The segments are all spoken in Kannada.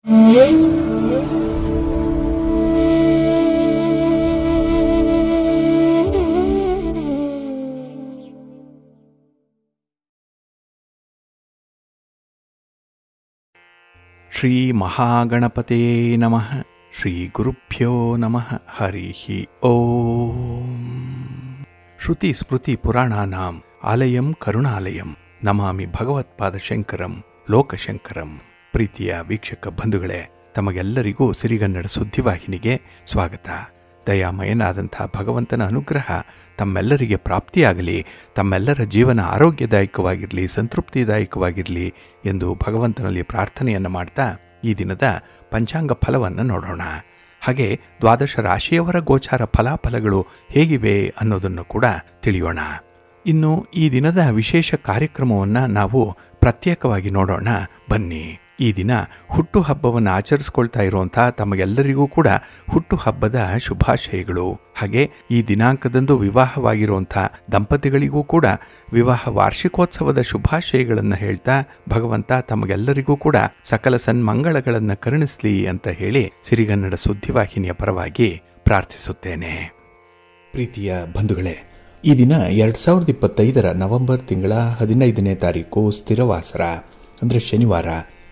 ಶ್ರೀ ಮಹಾಗಣಪತೇ ನಮಃ. ಶ್ರೀ ಗುರುಭ್ಯೋ ನಮಃ. ಹರಿ ಓಂ. ಶ್ರುತಿ ಸ್ಮೃತಿ ಪುರಾಣಾನಾಂ ಆಲಯಂ ಕರುಣಾಲಯಂ ನಮಾಮಿ ಭಗವತ್ಪಾದಶಂಕರಂ ಲೋಕಶಂಕರಂ. ಪ್ರೀತಿಯ ವೀಕ್ಷಕ ಬಂಧುಗಳೇ, ತಮಗೆಲ್ಲರಿಗೂ ಸಿರಿಗನ್ನಡ ಸುದ್ದಿವಾಹಿನಿಗೆ ಸ್ವಾಗತ. ದಯಾಮಯನಾದಂಥ ಭಗವಂತನ ಅನುಗ್ರಹ ತಮ್ಮೆಲ್ಲರಿಗೆ ಪ್ರಾಪ್ತಿಯಾಗಲಿ, ತಮ್ಮೆಲ್ಲರ ಜೀವನ ಆರೋಗ್ಯದಾಯಕವಾಗಿರಲಿ, ಸಂತೃಪ್ತಿದಾಯಕವಾಗಿರಲಿ ಎಂದು ಭಗವಂತನಲ್ಲಿ ಪ್ರಾರ್ಥನೆಯನ್ನು ಮಾಡ್ತಾ ಈ ದಿನದ ಪಂಚಾಂಗ ಫಲವನ್ನು ನೋಡೋಣ. ಹಾಗೆ ದ್ವಾದಶ ರಾಶಿಯವರ ಗೋಚಾರ ಫಲಾಫಲಗಳು ಹೇಗಿವೆ ಅನ್ನೋದನ್ನು ಕೂಡ ತಿಳಿಯೋಣ. ಇನ್ನು ಈ ದಿನದ ವಿಶೇಷ ಕಾರ್ಯಕ್ರಮವನ್ನು ನಾವು ಪ್ರತ್ಯೇಕವಾಗಿ ನೋಡೋಣ ಬನ್ನಿ. ಈ ದಿನ ಹುಟ್ಟುಹಬ್ಬವನ್ನು ಆಚರಿಸ್ಕೊಳ್ತಾ ಇರುವಂಥ ತಮಗೆಲ್ಲರಿಗೂ ಕೂಡ ಹುಟ್ಟುಹಬ್ಬದ ಶುಭಾಶಯಗಳು. ಹಾಗೆ ಈ ದಿನಾಂಕದಂದು ವಿವಾಹವಾಗಿರುವಂಥ ದಂಪತಿಗಳಿಗೂ ಕೂಡ ವಿವಾಹ ವಾರ್ಷಿಕೋತ್ಸವದ ಶುಭಾಶಯಗಳನ್ನು ಹೇಳ್ತಾ ಭಗವಂತ ತಮಗೆಲ್ಲರಿಗೂ ಕೂಡ ಸಕಲ ಸನ್ಮಂಗಳಗಳನ್ನು ಕರುಣಿಸಲಿ ಅಂತ ಹೇಳಿ ಸಿರಿಗನ್ನಡ ಸುದ್ದಿವಾಹಿನಿಯ ಪರವಾಗಿ ಪ್ರಾರ್ಥಿಸುತ್ತೇನೆ. ಪ್ರೀತಿಯ ಬಂಧುಗಳೇ, ಈ ದಿನ 2025 ನವೆಂಬರ್ ತಿಂಗಳ 15ನೇ ತಾರೀಕು ಸ್ಥಿರವಾಸರ ಅಂದರೆ ಶನಿವಾರ.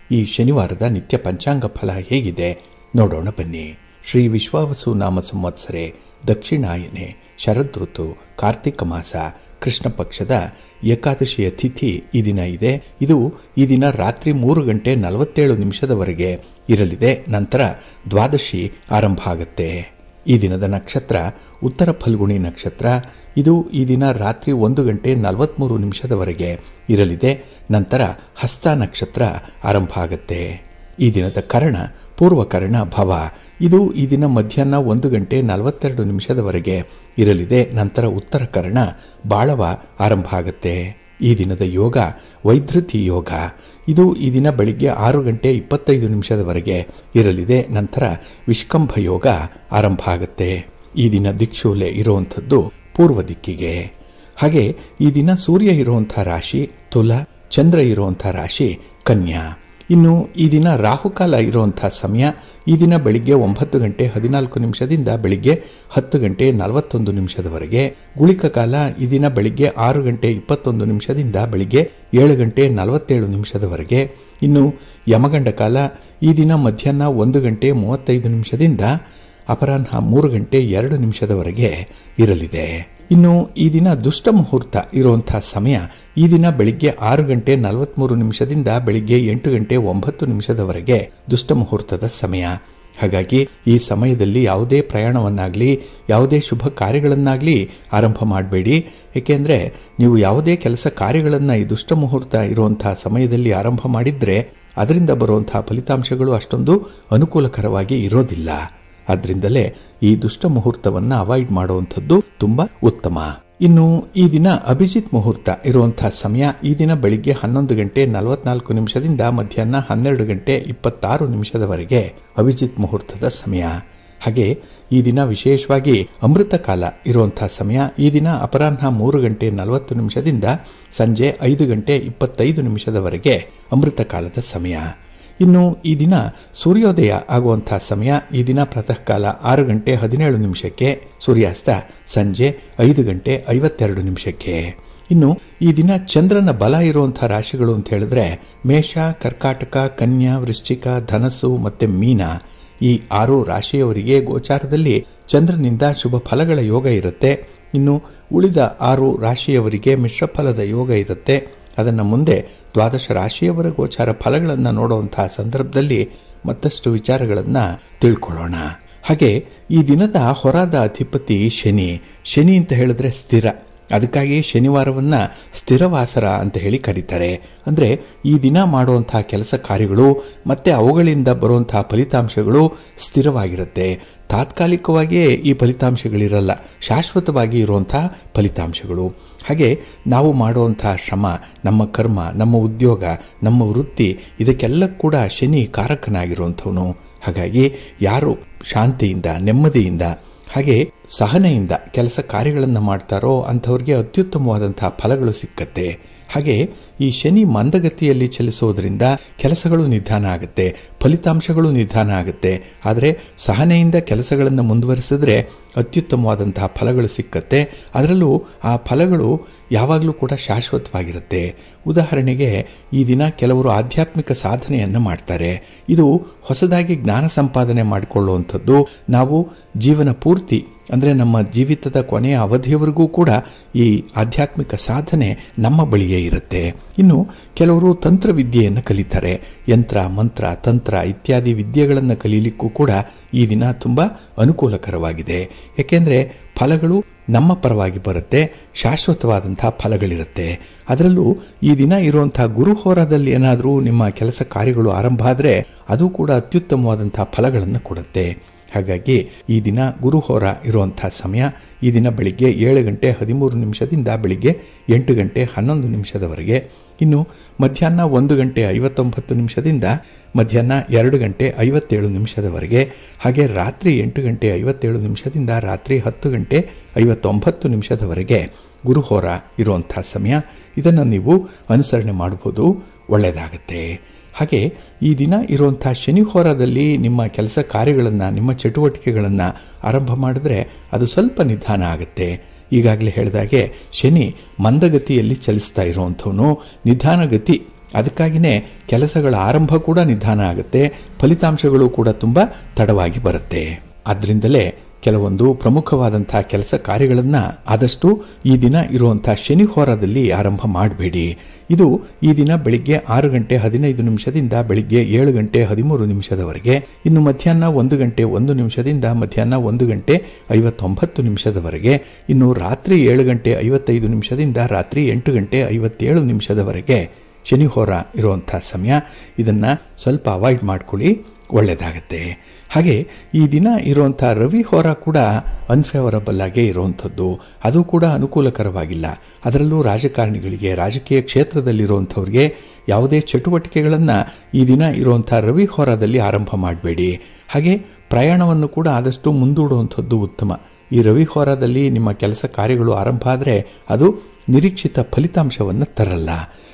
ಈ ಶನಿವಾರದ ನಿತ್ಯ ಪಂಚಾಂಗ ಫಲ ಹೇಗಿದೆ ನೋಡೋಣ ಬನ್ನಿ. ಶ್ರೀ ವಿಶ್ವಾವಸು ನಾಮ ಸಂವತ್ಸರೆ ದಕ್ಷಿಣಾಯನೆ ಶರದೃತು ಕಾರ್ತಿಕ ಮಾಸ ಕೃಷ್ಣ ಪಕ್ಷದ ಏಕಾದಶಿಯ ತಿಥಿ ಈ ದಿನ ಇದೆ. ಇದು ಈ ದಿನ ರಾತ್ರಿ 3:47 ಇರಲಿದೆ. ನಂತರ ದ್ವಾದಶಿ ಆರಂಭ ಆಗುತ್ತೆ. ಈ ದಿನದ ನಕ್ಷತ್ರ ಉತ್ತರ ಫಲ್ಗುಣಿ ನಕ್ಷತ್ರ. ಇದು ಈ ದಿನ ರಾತ್ರಿ 1:43 ಇರಲಿದೆ. ನಂತರ ಹಸ್ತ ನಕ್ಷತ್ರ ಆರಂಭ ಆಗುತ್ತೆ. ಈ ದಿನದ ಕರ್ಣ ಪೂರ್ವಕರ್ಣ ಭವ. ಇದು ಈ ದಿನ ಮಧ್ಯಾಹ್ನ 1:42 ಇರಲಿದೆ. ನಂತರ ಉತ್ತರ ಕರ್ಣ ಬಾಳವ ಆರಂಭ ಆಗುತ್ತೆ. ಈ ದಿನದ ಯೋಗ ವೈಧೃತಿ ಯೋಗ. ಇದು ಈ ದಿನ ಬೆಳಿಗ್ಗೆ 6:25 ಇರಲಿದೆ. ನಂತರ ವಿಷ್ಕಂಭ ಯೋಗ ಆರಂಭ ಆಗುತ್ತೆ. ಈ ದಿನ ದಿಕ್ಷೂಲೆ ಇರುವಂಥದ್ದು ಪೂರ್ವ ದಿಕ್ಕಿಗೆ. ಹಾಗೆ ಈ ದಿನ ಸೂರ್ಯ ಇರುವಂಥ ರಾಶಿ ತುಲ, ಚಂದ್ರ ಇರುವಂಥ ರಾಶಿ ಕನ್ಯಾ. ಇನ್ನು ಈ ದಿನ ರಾಹುಕಾಲ ಇರುವಂಥ ಸಮಯ ಈ ದಿನ ಬೆಳಿಗ್ಗೆ 9:14 ಬೆಳಿಗ್ಗೆ 10:41 ಗುಳಿಕ ಕಾಲ ಈ ದಿನ ಬೆಳಿಗ್ಗೆ 6:21 ಬೆಳಿಗ್ಗೆ 7:47 ಇನ್ನು ಯಮಗಂಡ ಕಾಲ ಈ ದಿನ ಮಧ್ಯಾಹ್ನ 1:35 ಅಪರಾಹ್ನ 3:02 ಇರಲಿದೆ. ಇನ್ನು ಈ ದಿನ ದುಷ್ಟ ಮುಹೂರ್ತ ಇರುವಂತಹ ಸಮಯ ಈ ದಿನ ಬೆಳಿಗ್ಗೆ 6:43 ಬೆಳಿಗ್ಗೆ 8:09 ದುಷ್ಟ ಮುಹೂರ್ತದ ಸಮಯ. ಹಾಗಾಗಿ ಈ ಸಮಯದಲ್ಲಿ ಯಾವುದೇ ಪ್ರಯಾಣವನ್ನಾಗಲಿ ಯಾವುದೇ ಶುಭ ಕಾರ್ಯಗಳನ್ನಾಗಲಿ ಆರಂಭ ಮಾಡಬೇಡಿ. ಏಕೆಂದರೆ ನೀವು ಯಾವುದೇ ಕೆಲಸ ಕಾರ್ಯಗಳನ್ನು ಈ ದುಷ್ಟ ಮುಹೂರ್ತ ಇರುವಂತಹ ಸಮಯದಲ್ಲಿ ಆರಂಭ ಮಾಡಿದರೆ ಅದರಿಂದ ಬರುವಂತಹ ಫಲಿತಾಂಶಗಳು ಅಷ್ಟೊಂದು ಅನುಕೂಲಕರವಾಗಿ ಇರೋದಿಲ್ಲ. ಆದ್ರಿಂದಲೇ ಈ ದುಷ್ಟ ಮುಹೂರ್ತವನ್ನು ಅವಾಯ್ಡ್ ಮಾಡುವಂಥದ್ದು ತುಂಬಾ ಉತ್ತಮ. ಇನ್ನು ಈ ದಿನ ಅಭಿಜಿತ್ ಮುಹೂರ್ತ ಇರುವಂತಹ ಸಮಯ ಈ ದಿನ ಬೆಳಿಗ್ಗೆ 11:44 ಮಧ್ಯಾಹ್ನ 12:26 ಅಭಿಜಿತ್ ಮುಹೂರ್ತದ ಸಮಯ. ಹಾಗೆ ಈ ದಿನ ವಿಶೇಷವಾಗಿ ಅಮೃತ ಕಾಲ ಇರುವಂತಹ ಸಮಯ ಈ ದಿನ ಅಪರಾಹ್ನ 3:40 ಸಂಜೆ 5:25 ಅಮೃತ ಕಾಲದ ಸಮಯ. ಇನ್ನು ಈ ದಿನ ಸೂರ್ಯೋದಯ ಆಗುವಂತಹ ಸಮಯ ಈ ದಿನ ಪ್ರಾತಃ ಕಾಲ 6:17 ಸೂರ್ಯಾಸ್ತ ಸಂಜೆ 5:52. ಇನ್ನು ಈ ದಿನ ಚಂದ್ರನ ಬಲ ಇರುವಂತಹ ರಾಶಿಗಳು ಅಂತ ಹೇಳಿದ್ರೆ ಮೇಷ, ಕರ್ಕಾಟಕ, ಕನ್ಯಾ, ವೃಶ್ಚಿಕ, ಧನಸ್ಸು ಮತ್ತೆ ಮೀನ. ಈ 6 ರಾಶಿಯವರಿಗೆ ಗೋಚಾರದಲ್ಲಿ ಚಂದ್ರನಿಂದ ಶುಭ ಫಲಗಳ ಯೋಗ ಇರುತ್ತೆ. ಇನ್ನು ಉಳಿದ 6 ರಾಶಿಯವರಿಗೆ ಮಿಶ್ರ ಫಲದ ಯೋಗ ಇರುತ್ತೆ. ಅದನ್ನು ಮುಂದೆ ದ್ವಾದಶ ರಾಶಿಯವರ ಗೋಚಾರ ಫಲಗಳನ್ನು ನೋಡುವಂತಹ ಸಂದರ್ಭದಲ್ಲಿ ಮತ್ತಷ್ಟು ವಿಚಾರಗಳನ್ನು ತಿಳ್ಕೊಳ್ಳೋಣ. ಹಾಗೆ ಈ ದಿನದ ಹೊರಾದ ಅಧಿಪತಿ ಶನಿ. ಶನಿ ಅಂತ ಹೇಳಿದ್ರೆ ಸ್ಥಿರ. ಅದಕ್ಕಾಗಿ ಶನಿವಾರವನ್ನ ಸ್ಥಿರವಾಸರ ಅಂತ ಹೇಳಿ ಕರೀತಾರೆ. ಅಂದರೆ ಈ ದಿನ ಮಾಡುವಂತಹ ಕೆಲಸ ಕಾರ್ಯಗಳು ಮತ್ತೆ ಅವುಗಳಿಂದ ಬರುವಂತಹ ಫಲಿತಾಂಶಗಳು ಸ್ಥಿರವಾಗಿರುತ್ತೆ. ತಾತ್ಕಾಲಿಕವಾಗಿಯೇ ಈ ಫಲಿತಾಂಶಗಳಿರಲ್ಲ, ಶಾಶ್ವತವಾಗಿ ಇರುವಂತಹ ಫಲಿತಾಂಶಗಳು. ಹಾಗೆ ನಾವು ಮಾಡುವಂತಹ ಶ್ರಮ, ನಮ್ಮ ಕರ್ಮ, ನಮ್ಮ ಉದ್ಯೋಗ, ನಮ್ಮ ವೃತ್ತಿ ಇದಕ್ಕೆಲ್ಲ ಕೂಡ ಶನಿ ಕಾರಕನಾಗಿರುವಂಥವನು. ಹಾಗಾಗಿ ಯಾರು ಶಾಂತಿಯಿಂದ, ನೆಮ್ಮದಿಯಿಂದ, ಹಾಗೆ ಸಹನೆಯಿಂದ ಕೆಲಸ ಕಾರ್ಯಗಳನ್ನು ಮಾಡ್ತಾರೋ ಅಂಥವ್ರಿಗೆ ಅತ್ಯುತ್ತಮವಾದಂತಹ ಫಲಗಳು ಸಿಕ್ಕತ್ತೆ. ಹಾಗೆ ಈ ಶನಿ ಮಂದಗತಿಯಲ್ಲಿ ಚಲಿಸೋದ್ರಿಂದ ಕೆಲಸಗಳು ನಿಧಾನ ಆಗುತ್ತೆ, ಫಲಿತಾಂಶಗಳು ನಿಧಾನ ಆಗುತ್ತೆ. ಆದರೆ ಸಹನೆಯಿಂದ ಕೆಲಸಗಳನ್ನು ಮುಂದುವರಿಸಿದ್ರೆ ಅತ್ಯುತ್ತಮವಾದಂತಹ ಫಲಗಳು ಸಿಕ್ಕತ್ತೆ. ಅದರಲ್ಲೂ ಆ ಫಲಗಳು ಯಾವಾಗಲೂ ಕೂಡ ಶಾಶ್ವತವಾಗಿರುತ್ತೆ. ಉದಾಹರಣೆಗೆ ಈ ದಿನ ಕೆಲವರು ಆಧ್ಯಾತ್ಮಿಕ ಸಾಧನೆಯನ್ನು ಮಾಡ್ತಾರೆ. ಇದು ಹೊಸದಾಗಿ ಜ್ಞಾನ ಸಂಪಾದನೆ ಮಾಡಿಕೊಳ್ಳುವಂಥದ್ದು. ನಾವು ಜೀವನ ಪೂರ್ತಿ ಅಂದರೆ ನಮ್ಮ ಜೀವಿತದ ಕೊನೆಯ ಅವಧಿಯವರೆಗೂ ಕೂಡ ಈ ಆಧ್ಯಾತ್ಮಿಕ ಸಾಧನೆ ನಮ್ಮ ಬಳಿಯೇ ಇರುತ್ತೆ. ಇನ್ನು ಕೆಲವರು ತಂತ್ರವಿದ್ಯೆಯನ್ನು ಕಲಿತಾರೆ. ಯಂತ್ರ, ಮಂತ್ರ, ತಂತ್ರ ಇತ್ಯಾದಿ ವಿದ್ಯೆಗಳನ್ನು ಕಲೀಲಿಕ್ಕೂ ಕೂಡ ಈ ದಿನ ತುಂಬ ಅನುಕೂಲಕರವಾಗಿದೆ. ಏಕೆಂದರೆ ಫಲಗಳು ನಮ್ಮ ಪರವಾಗಿ ಬರುತ್ತೆ, ಶಾಶ್ವತವಾದಂಥ ಫಲಗಳಿರುತ್ತೆ. ಅದರಲ್ಲೂ ಈ ದಿನ ಇರುವಂಥ ಗುರುಹೋರಾದಲ್ಲಿ ಏನಾದರೂ ನಿಮ್ಮ ಕೆಲಸ ಕಾರ್ಯಗಳು ಆರಂಭ ಆದರೆ ಅದು ಕೂಡ ಅತ್ಯುತ್ತಮವಾದಂಥ ಫಲಗಳನ್ನು ಕೊಡುತ್ತೆ. ಹಾಗಾಗಿ ಈ ದಿನ ಗುರುಹೋರ ಇರುವಂಥ ಸಮಯ ಈ ದಿನ ಬೆಳಿಗ್ಗೆ 7:13 ಬೆಳಿಗ್ಗೆ 8:11 ಇನ್ನು ಮಧ್ಯಾಹ್ನ 1:59 ಮಧ್ಯಾಹ್ನ 2:57 ಹಾಗೆ ರಾತ್ರಿ 8:57 ರಾತ್ರಿ 10:59 ಗುರುಹೋರ ಇರುವಂಥ ಸಮಯ. ಇದನ್ನು ನೀವು ಅನುಸರಣೆ ಮಾಡಬಹುದು, ಒಳ್ಳೆಯದಾಗುತ್ತೆ. ಹಾಗೆ ಈ ದಿನ ಇರುವಂಥ ಶನಿಹೋರದಲ್ಲಿ ನಿಮ್ಮ ಕೆಲಸ ಕಾರ್ಯಗಳನ್ನು, ನಿಮ್ಮ ಚಟುವಟಿಕೆಗಳನ್ನು ಆರಂಭ ಮಾಡಿದ್ರೆ ಅದು ಸ್ವಲ್ಪ ನಿಧಾನ ಆಗುತ್ತೆ. ಈಗಾಗಲೇ ಹೇಳಿದಾಗೆ ಶನಿ ಮಂದಗತಿಯಲ್ಲಿ ಚಲಿಸ್ತಾ ಇರುವಂಥವನು, ನಿಧಾನಗತಿ. ಅದಕ್ಕಾಗಿಯೇ ಕೆಲಸಗಳ ಆರಂಭ ಕೂಡ ನಿಧಾನ ಆಗುತ್ತೆ, ಫಲಿತಾಂಶಗಳು ಕೂಡ ತುಂಬ ತಡವಾಗಿ ಬರುತ್ತೆ. ಆದ್ದರಿಂದಲೇ ಕೆಲವೊಂದು ಪ್ರಮುಖವಾದಂಥ ಕೆಲಸ ಕಾರ್ಯಗಳನ್ನು ಆದಷ್ಟು ಈ ದಿನ ಇರುವಂಥ ಶನಿಹೋರದಲ್ಲಿ ಆರಂಭ ಮಾಡಬೇಡಿ. ಇದು ಈ ದಿನ ಬೆಳಿಗ್ಗೆ 6:15 ಬೆಳಿಗ್ಗೆ 7:13 ಇನ್ನು ಮಧ್ಯಾಹ್ನ 1:01 ಮಧ್ಯಾಹ್ನ 1:59 ಇನ್ನು ರಾತ್ರಿ 7:55 ರಾತ್ರಿ 8:57 ಶನಿಹೋರ ಇರುವಂಥ ಸಮಯ. ಇದನ್ನು ಸ್ವಲ್ಪ ಅವಾಯ್ಡ್ ಮಾಡ್ಕೊಳ್ಳಿ, ಒಳ್ಳೆಯದಾಗತ್ತೆ. ಹಾಗೆ ಈ ದಿನ ಇರುವಂಥ ರವಿ ಹೋರ ಕೂಡ ಅನ್ಫೇವರಬಲ್ ಆಗೇ ಇರುವಂಥದ್ದು, ಅದು ಕೂಡ ಅನುಕೂಲಕರವಾಗಿಲ್ಲ. ಅದರಲ್ಲೂ ರಾಜಕಾರಣಿಗಳಿಗೆ, ರಾಜಕೀಯ ಕ್ಷೇತ್ರದಲ್ಲಿರುವಂಥವ್ರಿಗೆ ಯಾವುದೇ ಚಟುವಟಿಕೆಗಳನ್ನು ಈ ದಿನ ಇರುವಂಥ ರವಿ ಹೋರಾದಲ್ಲಿ ಆರಂಭ ಮಾಡಬೇಡಿ. ಹಾಗೆ ಪ್ರಯಾಣವನ್ನು ಕೂಡ ಆದಷ್ಟು ಮುಂದೂಡುವಂಥದ್ದು ಉತ್ತಮ. ಈ ರವಿ ಹೋರಾದಲ್ಲಿ ನಿಮ್ಮ ಕೆಲಸ ಕಾರ್ಯಗಳು ಆರಂಭ ಆದರೆ ಅದು ನಿರೀಕ್ಷಿತ ಫಲಿತಾಂಶವನ್ನು ತರಲ್ಲ.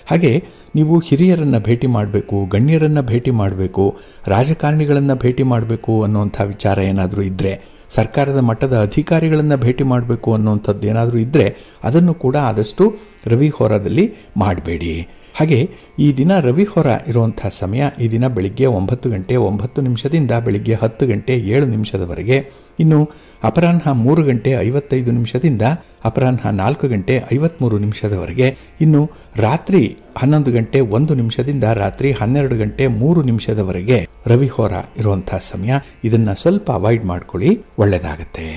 ಹಾಗೆ ನೀವು ಹಿರಿಯರನ್ನು ಭೇಟಿ ಮಾಡಬೇಕು, ಗಣ್ಯರನ್ನು ಭೇಟಿ ಮಾಡಬೇಕು, ರಾಜಕಾರಣಿಗಳನ್ನು ಭೇಟಿ ಮಾಡಬೇಕು ಅನ್ನುವಂಥ ವಿಚಾರ ಏನಾದರೂ ಇದ್ದರೆ, ಸರ್ಕಾರದ ಮಟ್ಟದ ಅಧಿಕಾರಿಗಳನ್ನು ಭೇಟಿ ಮಾಡಬೇಕು ಅನ್ನುವಂಥದ್ದು ಏನಾದರೂ ಇದ್ದರೆ ಅದನ್ನು ಕೂಡ ಆದಷ್ಟು ರವಿ ಹೋರಾದಲ್ಲಿ ಮಾಡಬೇಡಿ. ಹಾಗೆ ಈ ದಿನ ರವಿ ಹೋರ ಇರುವಂಥ ಸಮಯ ಈ ದಿನ ಬೆಳಿಗ್ಗೆ 9:09 ಬೆಳಿಗ್ಗೆ 10:07 ಇನ್ನು ಅಪರಾಹ್ನ 3:55 ಅಪರಾಹ್ನ 4:53 ಇನ್ನು ರಾತ್ರಿ 11:01 ರಾತ್ರಿ 12:03 ರವಿ ಹೋರ ಇರುವಂತಹ ಸಮಯ. ಇದನ್ನ ಸ್ವಲ್ಪ ಅವಾಯ್ಡ್ ಮಾಡ್ಕೊಳ್ಳಿ, ಒಳ್ಳೆಯದಾಗತ್ತೆ.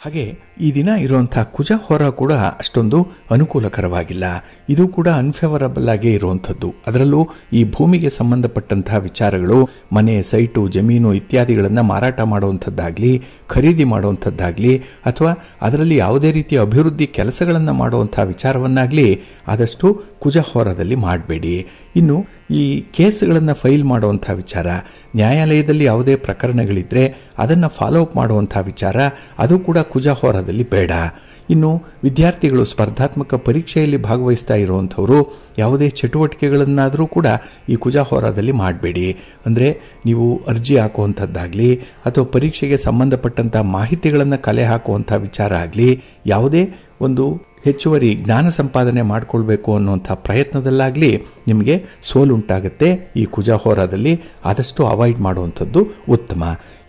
ಹಾಗೆ ಈ ದಿನ ಇರುವಂತಹ ಕುಜ ಹೋರ ಕೂಡ ಅಷ್ಟೊಂದು ಅನುಕೂಲಕರವಾಗಿಲ್ಲ. ಇದು ಕೂಡ ಅನ್ಫೇವರಬಲ್ ಆಗೇ ಇರುವಂಥದ್ದು. ಅದರಲ್ಲೂ ಈ ಭೂಮಿಗೆ ಸಂಬಂಧಪಟ್ಟಂತಹ ವಿಚಾರಗಳು, ಮನೆ, ಸೈಟು, ಜಮೀನು ಇತ್ಯಾದಿಗಳನ್ನು ಮಾರಾಟ ಮಾಡುವಂಥದ್ದಾಗಲಿ, ಖರೀದಿ ಮಾಡುವಂಥದ್ದಾಗಲಿ ಅಥವಾ ಅದರಲ್ಲಿ ಯಾವುದೇ ರೀತಿಯ ಅಭಿವೃದ್ಧಿ ಕೆಲಸಗಳನ್ನು ಮಾಡುವಂಥ ವಿಚಾರವನ್ನಾಗಲಿ ಆದಷ್ಟು ಕುಜ ಹೋರದಲ್ಲಿ ಮಾಡಬೇಡಿ. ಇನ್ನು ಈ ಕೇಸ್ಗಳನ್ನು ಫೈಲ್ ಮಾಡುವಂಥ ವಿಚಾರ, ನ್ಯಾಯಾಲಯದಲ್ಲಿ ಯಾವುದೇ ಪ್ರಕರಣಗಳಿದ್ದರೆ ಅದನ್ನು ಫಾಲೋ ಅಪ್ ಮಾಡುವಂಥ ವಿಚಾರ, ಅದು ಕೂಡ ಕುಜ ಹೋರದಲ್ಲಿ ಬೇಡ. ಇನ್ನು ವಿದ್ಯಾರ್ಥಿಗಳು ಸ್ಪರ್ಧಾತ್ಮಕ ಪರೀಕ್ಷೆಯಲ್ಲಿ ಭಾಗವಹಿಸ್ತಾ ಇರುವಂಥವರು ಯಾವುದೇ ಚಟುವಟಿಕೆಗಳನ್ನಾದರೂ ಕೂಡ ಈ ಕುಜ ಹೋರಾದಲ್ಲಿ ಮಾಡಬೇಡಿ. ಅಂದರೆ ನೀವು ಅರ್ಜಿ ಹಾಕುವಂಥದ್ದಾಗಲಿ ಅಥವಾ ಪರೀಕ್ಷೆಗೆ ಸಂಬಂಧಪಟ್ಟಂಥ ಮಾಹಿತಿಗಳನ್ನು ಕಲೆ ಹಾಕುವಂಥ ವಿಚಾರ ಆಗಲಿ, ಯಾವುದೇ ಒಂದು ಹೆಚ್ಚುವರಿ ಜ್ಞಾನ ಸಂಪಾದನೆ ಮಾಡಿಕೊಳ್ಬೇಕು ಅನ್ನುವಂಥ ಪ್ರಯತ್ನದಲ್ಲಾಗಲಿ ನಿಮಗೆ ಸೋಲುಂಟಾಗುತ್ತೆ. ಈ ಕುಜ ಹೋರಾದಲ್ಲಿ ಆದಷ್ಟು ಅವಾಯ್ಡ್ ಮಾಡುವಂಥದ್ದು ಉತ್ತಮ.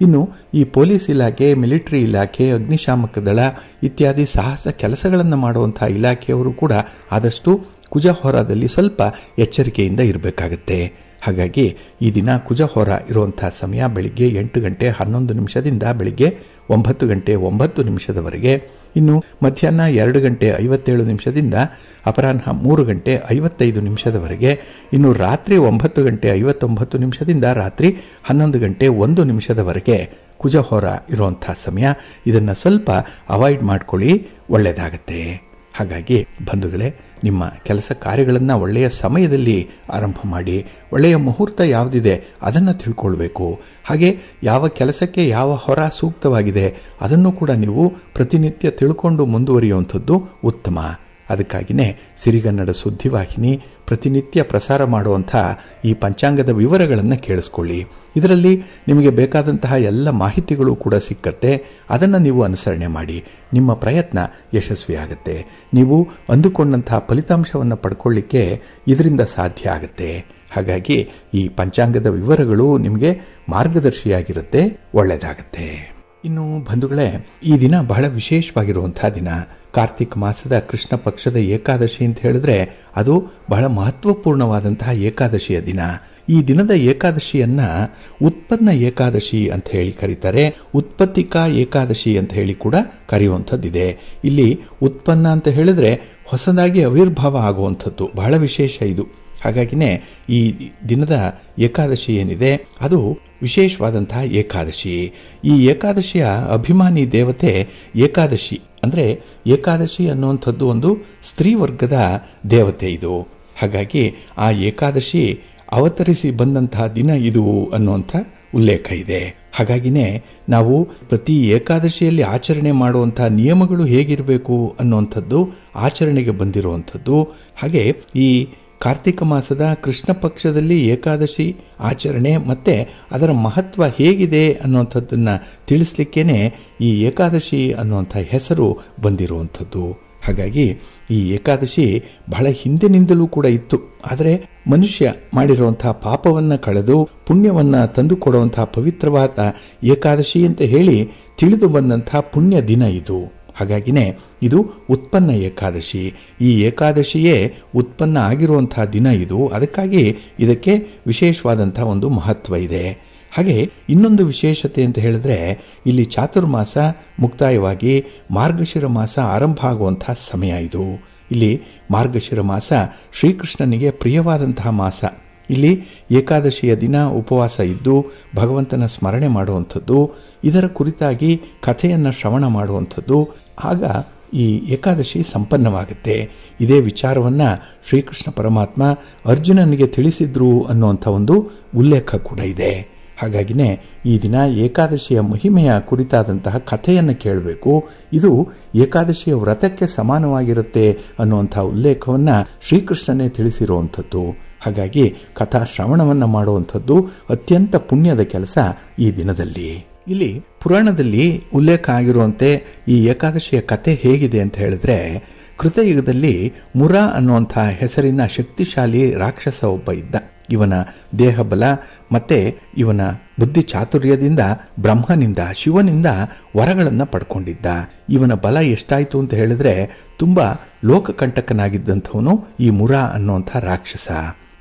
ಇನ್ನು ಈ ಪೊಲೀಸ್ ಇಲಾಖೆ, ಮಿಲಿಟರಿ ಇಲಾಖೆ, ಅಗ್ನಿಶಾಮಕ ದಳ ಇತ್ಯಾದಿ ಸಾಹಸ ಕೆಲಸಗಳನ್ನು ಮಾಡುವಂಥ ಇಲಾಖೆಯವರು ಕೂಡ ಆದಷ್ಟು ಕುಜ ಹೋರಾದಲ್ಲಿ ಸ್ವಲ್ಪ ಎಚ್ಚರಿಕೆಯಿಂದ ಇರಬೇಕಾಗತ್ತೆ. ಹಾಗಾಗಿ ಈ ದಿನ ಕುಜ ಹೋರ ಇರುವಂಥ ಸಮಯ ಬೆಳಿಗ್ಗೆ 8:11 ಬೆಳಿಗ್ಗೆ 9:09 ಇನ್ನು ಮಧ್ಯಾಹ್ನ 2:57 ಅಪರಾಹ್ನ 3:55 ಇನ್ನು ರಾತ್ರಿ 9:59 ರಾತ್ರಿ 11:01 ಕುಜ ಹೋರ ಇರುವಂಥ ಸಮಯ. ಇದನ್ನು ಸ್ವಲ್ಪ ಅವಾಯ್ಡ್ ಮಾಡ್ಕೊಳ್ಳಿ, ಒಳ್ಳೆಯದಾಗತ್ತೆ. ಹಾಗಾಗಿ ಬಂಧುಗಳೇ, ನಿಮ್ಮ ಕೆಲಸ ಕಾರ್ಯಗಳನ್ನು ಒಳ್ಳೆಯ ಸಮಯದಲ್ಲಿ ಆರಂಭ ಮಾಡಿ. ಒಳ್ಳೆಯ ಮುಹೂರ್ತ ಯಾವುದಿದೆ ಅದನ್ನು ತಿಳ್ಕೊಳ್ಬೇಕು. ಹಾಗೆ ಯಾವ ಕೆಲಸಕ್ಕೆ ಯಾವ ಹೊರ ಸೂಕ್ತವಾಗಿದೆ ಅದನ್ನು ಕೂಡ ನೀವು ಪ್ರತಿನಿತ್ಯ ತಿಳ್ಕೊಂಡು ಮುಂದುವರಿಯುವಂಥದ್ದು ಉತ್ತಮ. ಅದಕ್ಕಾಗಿಯೇ ಸಿರಿಗನ್ನಡ ಸುದ್ದಿವಾಹಿನಿ ಪ್ರತಿನಿತ್ಯ ಪ್ರಸಾರ ಮಾಡುವಂಥ ಈ ಪಂಚಾಂಗದ ವಿವರಗಳನ್ನು ಕೇಳಿಸ್ಕೊಳ್ಳಿ. ಇದರಲ್ಲಿ ನಿಮಗೆ ಬೇಕಾದಂತಹ ಎಲ್ಲ ಮಾಹಿತಿಗಳು ಕೂಡ ಸಿಕ್ಕತ್ತೆ. ಅದನ್ನು ನೀವು ಅನುಸರಣೆ ಮಾಡಿ. ನಿಮ್ಮ ಪ್ರಯತ್ನ ಯಶಸ್ವಿಯಾಗುತ್ತೆ. ನೀವು ಅಂದುಕೊಂಡಂತಹ ಫಲಿತಾಂಶವನ್ನು ಪಡ್ಕೊಳ್ಳಿಕ್ಕೆ ಇದರಿಂದ ಸಾಧ್ಯ ಆಗುತ್ತೆ. ಹಾಗಾಗಿ ಈ ಪಂಚಾಂಗದ ವಿವರಗಳು ನಿಮಗೆ ಮಾರ್ಗದರ್ಶಿಯಾಗಿರುತ್ತೆ, ಒಳ್ಳೆಯದಾಗತ್ತೆ. ಇನ್ನು ಬಂಧುಗಳೇ, ಈ ದಿನ ಬಹಳ ವಿಶೇಷವಾಗಿರುವಂತಹ ದಿನ. ಕಾರ್ತಿಕ ಮಾಸದ ಕೃಷ್ಣ ಪಕ್ಷದ ಏಕಾದಶಿ ಅಂತ ಹೇಳಿದ್ರೆ ಅದು ಬಹಳ ಮಹತ್ವಪೂರ್ಣವಾದಂತಹ ಏಕಾದಶಿಯ ದಿನ. ಈ ದಿನದ ಏಕಾದಶಿಯನ್ನ ಉತ್ಪನ್ನ ಏಕಾದಶಿ ಅಂತ ಹೇಳಿ ಕರೀತಾರೆ. ಉತ್ಪತ್ತಿಕಾ ಏಕಾದಶಿ ಅಂತ ಹೇಳಿ ಕೂಡ ಕರೆಯುವಂಥದ್ದಿದೆ. ಇಲ್ಲಿ ಉತ್ಪನ್ನ ಅಂತ ಹೇಳಿದ್ರೆ ಹೊಸದಾಗಿ ಆವಿರ್ಭಾವ ಆಗುವಂಥದ್ದು, ಬಹಳ ವಿಶೇಷ ಇದು. ಹಾಗಾಗಿನೇ ಈ ದಿನದ ಏಕಾದಶಿ ಏನಿದೆ ಅದು ವಿಶೇಷವಾದಂತಹ ಏಕಾದಶಿ. ಈ ಏಕಾದಶಿಯ ಅಭಿಮಾನಿ ದೇವತೆ ಏಕಾದಶಿ. ಅಂದರೆ ಏಕಾದಶಿ ಅನ್ನುವಂಥದ್ದು ಒಂದು ಸ್ತ್ರೀ ವರ್ಗದ ದೇವತೆ ಇದು. ಹಾಗಾಗಿ ಆ ಏಕಾದಶಿ ಅವತರಿಸಿ ಬಂದಂತಹ ದಿನ ಇದು ಅನ್ನುವಂಥ ಉಲ್ಲೇಖ ಇದೆ. ಹಾಗಾಗಿನೇ ನಾವು ಪ್ರತಿ ಏಕಾದಶಿಯಲ್ಲಿ ಆಚರಣೆ ಮಾಡುವಂತಹ ನಿಯಮಗಳು ಹೇಗಿರಬೇಕು ಅನ್ನುವಂಥದ್ದು ಆಚರಣೆಗೆ ಬಂದಿರುವಂಥದ್ದು. ಹಾಗೆ ಈ ಕಾರ್ತಿಕ ಮಾಸದ ಕೃಷ್ಣ ಪಕ್ಷದಲ್ಲಿ ಏಕಾದಶಿ ಆಚರಣೆ ಮತ್ತು ಅದರ ಮಹತ್ವ ಹೇಗಿದೆ ಅನ್ನುವಂಥದ್ದನ್ನು ತಿಳಿಸ್ಲಿಕ್ಕೇನೆ ಈ ಏಕಾದಶಿ ಅನ್ನುವಂಥ ಹೆಸರು ಬಂದಿರುವಂಥದ್ದು. ಹಾಗಾಗಿ ಈ ಏಕಾದಶಿ ಬಹಳ ಹಿಂದಿನಿಂದಲೂ ಕೂಡ ಇತ್ತು. ಆದರೆ ಮನುಷ್ಯ ಮಾಡಿರುವಂತಹ ಪಾಪವನ್ನು ಕಳೆದು ಪುಣ್ಯವನ್ನು ತಂದುಕೊಡುವಂತಹ ಪವಿತ್ರವಾದ ಏಕಾದಶಿ ಅಂತ ಹೇಳಿ ತಿಳಿದು ಬಂದಂತಹ ಪುಣ್ಯ ದಿನ ಇದು. ಹಾಗಾಗಿನೇ ಇದು ಉತ್ಪನ್ನ ಏಕಾದಶಿ. ಈ ಏಕಾದಶಿಯೇ ಉತ್ಪನ್ನ ಆಗಿರುವಂತಹ ದಿನ ಇದು. ಅದಕ್ಕಾಗಿ ಇದಕ್ಕೆ ವಿಶೇಷವಾದಂತಹ ಒಂದು ಮಹತ್ವ ಇದೆ. ಹಾಗೆ ಇನ್ನೊಂದು ವಿಶೇಷತೆ ಅಂತ ಹೇಳಿದ್ರೆ ಇಲ್ಲಿ ಚಾತುರ್ಮಾಸ ಮುಕ್ತಾಯವಾಗಿ ಮಾರ್ಗಶಿರ ಮಾಸ ಆರಂಭ ಆಗುವಂತಹ ಸಮಯ ಇದು. ಇಲ್ಲಿ ಮಾರ್ಗಶಿರ ಮಾಸ ಶ್ರೀಕೃಷ್ಣನಿಗೆ ಪ್ರಿಯವಾದಂತಹ ಮಾಸ. ಇಲ್ಲಿ ಏಕಾದಶಿಯ ದಿನ ಉಪವಾಸ ಇದ್ದು ಭಗವಂತನ ಸ್ಮರಣೆ ಮಾಡುವಂಥದ್ದು, ಇದರ ಕುರಿತಾಗಿ ಕಥೆಯನ್ನು ಶ್ರವಣ ಮಾಡುವಂಥದ್ದು. ಆಗ ಈ ಏಕಾದಶಿ ಸಂಪನ್ನವಾಗುತ್ತೆ. ಇದೇ ವಿಚಾರವನ್ನು ಶ್ರೀಕೃಷ್ಣ ಪರಮಾತ್ಮ ಅರ್ಜುನನಿಗೆ ತಿಳಿಸಿದ್ರು ಅನ್ನುವಂಥ ಒಂದು ಉಲ್ಲೇಖ ಕೂಡ ಇದೆ. ಹಾಗಾಗಿನೇ ಈ ದಿನ ಏಕಾದಶಿಯ ಮಹಿಮೆಯ ಕುರಿತಾದಂತಹ ಕಥೆಯನ್ನು ಕೇಳಬೇಕು. ಇದು ಏಕಾದಶಿಯ ವ್ರತಕ್ಕೆ ಸಮಾನವಾಗಿರುತ್ತೆ ಅನ್ನುವಂಥ ಉಲ್ಲೇಖವನ್ನು ಶ್ರೀಕೃಷ್ಣನೇ ತಿಳಿಸಿರುವಂಥದ್ದು. ಹಾಗಾಗಿ ಕಥಾ ಶ್ರವಣವನ್ನು ಮಾಡುವಂಥದ್ದು ಅತ್ಯಂತ ಪುಣ್ಯದ ಕೆಲಸ ಈ ದಿನದಲ್ಲಿ. ಇಲ್ಲಿ ಪುರಾಣದಲ್ಲಿ ಉಲ್ಲೇಖ ಆಗಿರುವಂತೆ ಈ ಏಕಾದಶಿಯ ಕಥೆ ಹೇಗಿದೆ ಅಂತ ಹೇಳಿದ್ರೆ, ಕೃತಯುಗದಲ್ಲಿ ಮುರ ಅನ್ನುವಂಥ ಹೆಸರಿನ ಶಕ್ತಿಶಾಲಿ ರಾಕ್ಷಸ ಒಬ್ಬ ಇದ್ದ. ಇವನ ದೇಹಬಲ ಮತ್ತೆ ಇವನ ಬುದ್ಧಿ ಚಾತುರ್ಯದಿಂದ ಬ್ರಹ್ಮನಿಂದ ಶಿವನಿಂದ ವರಗಳನ್ನು ಪಡ್ಕೊಂಡಿದ್ದ. ಇವನ ಬಲ ಎಷ್ಟಾಯಿತು ಅಂತ ಹೇಳಿದ್ರೆ ತುಂಬ ಲೋಕಕಂಟಕನಾಗಿದ್ದಂಥವನು ಈ ಮುರ ಅನ್ನುವಂಥ ರಾಕ್ಷಸ.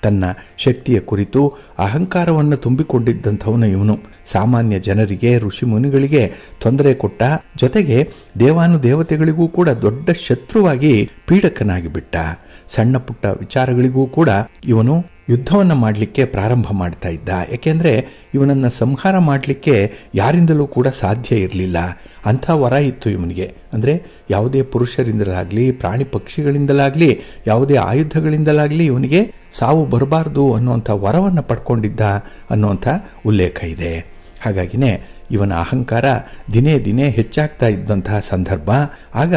ತನ್ನ ಶಕ್ತಿಯ ಕುರಿತು ಅಹಂಕಾರವನ್ನು ತುಂಬಿಕೊಂಡಿದ್ದಂಥವನು ಇವನು. ಸಾಮಾನ್ಯ ಜನರಿಗೆ ಋಷಿ ಮುನಿಗಳಿಗೆ ತೊಂದರೆ ಕೊಟ್ಟ, ಜೊತೆಗೆ ದೇವಾನುದೇವತೆಗಳಿಗೂ ಕೂಡ ದೊಡ್ಡ ಶತ್ರುವಾಗಿ ಪೀಡಕನಾಗಿ ಬಿಟ್ಟ. ಸಣ್ಣ ಪುಟ್ಟ ವಿಚಾರಗಳಿಗೂ ಕೂಡ ಇವನು ಯುದ್ಧವನ್ನು ಮಾಡಲಿಕ್ಕೆ ಪ್ರಾರಂಭ ಮಾಡ್ತಾ ಇದ್ದ. ಯಾಕೆಂದರೆ ಇವನನ್ನು ಸಂಹಾರ ಮಾಡಲಿಕ್ಕೆ ಯಾರಿಂದಲೂ ಕೂಡ ಸಾಧ್ಯ ಇರಲಿಲ್ಲ. ಅಂಥ ವರ ಇತ್ತು ಇವನಿಗೆ. ಅಂದರೆ ಯಾವುದೇ ಪುರುಷರಿಂದಲಾಗಲಿ ಪ್ರಾಣಿ ಪಕ್ಷಿಗಳಿಂದಲಾಗಲಿ ಯಾವುದೇ ಆಯುಧಗಳಿಂದಲಾಗಲಿ ಇವನಿಗೆ ಸಾವು ಬರಬಾರ್ದು ಅನ್ನುವಂಥ ವರವನ್ನು ಪಡ್ಕೊಂಡಿದ್ದ ಅನ್ನುವಂಥ ಉಲ್ಲೇಖ ಇದೆ. ಹಾಗಾಗಿನೇ ಇವನ ಅಹಂಕಾರ ದಿನೇ ದಿನೇ ಹೆಚ್ಚಾಗ್ತಾ ಇದ್ದಂತಹ ಸಂದರ್ಭ. ಆಗ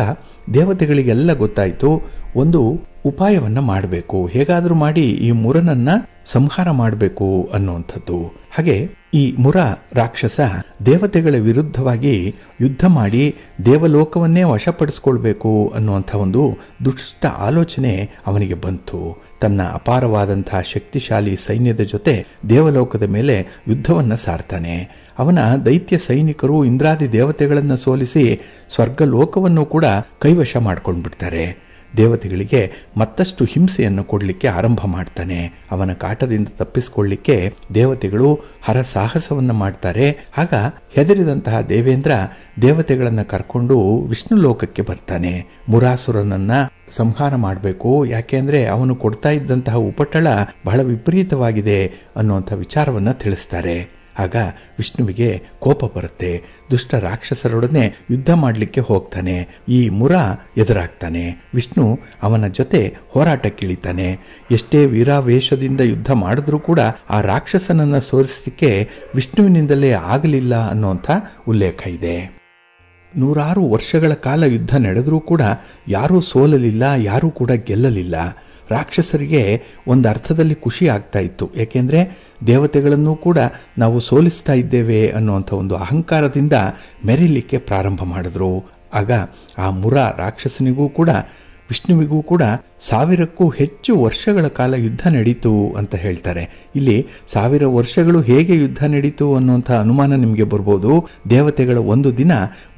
ದೇವತೆಗಳಿಗೆಲ್ಲ ಗೊತ್ತಾಯಿತು, ಒಂದು ಉಪಾಯವನ್ನು ಮಾಡಬೇಕು, ಹೇಗಾದರೂ ಮಾಡಿ ಈ ಮುರನನ್ನ ಸಂಹಾರ ಮಾಡಬೇಕು ಅನ್ನುವಂಥದ್ದು. ಹಾಗೆ ಈ ಮುರ ರಾಕ್ಷಸ ದೇವತೆಗಳ ವಿರುದ್ಧವಾಗಿ ಯುದ್ಧ ಮಾಡಿ ದೇವಲೋಕವನ್ನೇ ವಶಪಡಿಸ್ಕೊಳ್ಬೇಕು ಅನ್ನುವಂಥ ಒಂದು ದುಷ್ಟ ಆಲೋಚನೆ ಅವನಿಗೆ ಬಂತು. ತನ್ನ ಅಪಾರವಾದಂತಹ ಶಕ್ತಿಶಾಲಿ ಸೈನ್ಯದ ಜೊತೆ ದೇವಲೋಕದ ಮೇಲೆ ಯುದ್ಧವನ್ನು ಸಾರ್ತಾನೆ. ಅವನ ದೈತ್ಯ ಸೈನಿಕರು ಇಂದ್ರಾದಿ ದೇವತೆಗಳನ್ನು ಸೋಲಿಸಿ ಸ್ವರ್ಗಲೋಕವನ್ನು ಕೂಡ ಕೈವಶ ಮಾಡ್ಕೊಂಡ್ಬಿಡ್ತಾರೆ. ದೇವತೆಗಳಿಗೆ ಮತ್ತಷ್ಟು ಹಿಂಸೆಯನ್ನು ಕೊಡಲಿಕ್ಕೆ ಆರಂಭ ಮಾಡ್ತಾನೆ. ಅವನ ಕಾಟದಿಂದ ತಪ್ಪಿಸಿಕೊಳ್ಳಿಕ್ಕೆ ದೇವತೆಗಳು ಹರಸಾಹಸವನ್ನು ಮಾಡ್ತಾರೆ. ಆಗ ಹೆದರಿದಂತಹ ದೇವೇಂದ್ರ ದೇವತೆಗಳನ್ನು ಕರ್ಕೊಂಡು ವಿಷ್ಣು ಲೋಕಕ್ಕೆ ಬರ್ತಾನೆ. ಮುರಾಸುರನನ್ನ ಸಂಹಾರ ಮಾಡಬೇಕು, ಯಾಕೆಂದ್ರೆ ಅವನು ಕೊಡ್ತಾ ಇದ್ದಂತಹ ಉಪಟಳ ಬಹಳ ವಿಪರೀತವಾಗಿದೆ ಅನ್ನುವಂಥ ವಿಚಾರವನ್ನು ತಿಳಿಸ್ತಾರೆ. ಆಗ ವಿಷ್ಣುವಿಗೆ ಕೋಪ ಬರುತ್ತೆ. ದುಷ್ಟ ರಾಕ್ಷಸರೊಡನೆ ಯುದ್ಧ ಮಾಡಲಿಕ್ಕೆ ಹೋಗ್ತಾನೆ. ಈ ಮುರ ಎದುರಾಗ್ತಾನೆ. ವಿಷ್ಣು ಅವನ ಜೊತೆ ಹೋರಾಟಕ್ಕಿಳಿತಾನೆ. ಎಷ್ಟೇ ವೀರಾವೇಶದಿಂದ ಯುದ್ಧ ಮಾಡಿದ್ರೂ ಕೂಡ ಆ ರಾಕ್ಷಸನನ್ನು ಸೋಲಿಸಲಿಕ್ಕೆ ವಿಷ್ಣುವಿನಿಂದಲೇ ಆಗಲಿಲ್ಲ ಅನ್ನುವಂಥ ಉಲ್ಲೇಖ ಇದೆ. ನೂರಾರು ವರ್ಷಗಳ ಕಾಲ ಯುದ್ಧ ನಡೆದರೂ ಕೂಡ ಯಾರೂ ಸೋಲಲಿಲ್ಲ, ಯಾರೂ ಕೂಡ ಗೆಲ್ಲಲಿಲ್ಲ. ರಾಕ್ಷಸರಿಗೆ ಒಂದು ಅರ್ಥದಲ್ಲಿ ಖುಷಿ ಆಗ್ತಾ ಇತ್ತು. ಏಕೆಂದರೆ ದೇವತೆಗಳನ್ನು ಕೂಡ ನಾವು ಸೋಲಿಸ್ತಾ ಇದ್ದೇವೆ ಅನ್ನುವಂಥ ಒಂದು ಅಹಂಕಾರದಿಂದ ಮೆರೀಲಿಕ್ಕೆ ಪ್ರಾರಂಭ ಮಾಡಿದ್ರು. ಆಗ ಆ ಮುರ ರಾಕ್ಷಸನಿಗೂ ಕೂಡ ವಿಷ್ಣುವಿಗೂ ಕೂಡ 1000ಕ್ಕೂ ಹೆಚ್ಚು ವರ್ಷಗಳ ಕಾಲ ಯುದ್ಧ ನಡೀತು ಅಂತ ಹೇಳ್ತಾರೆ. ಇಲ್ಲಿ 1000 ವರ್ಷಗಳು ಹೇಗೆ ಯುದ್ಧ ನಡೀತು ಅನ್ನುವಂಥ ಅನುಮಾನ ನಿಮಗೆ ಬರ್ಬೋದು. ದೇವತೆಗಳ ಒಂದು ದಿನ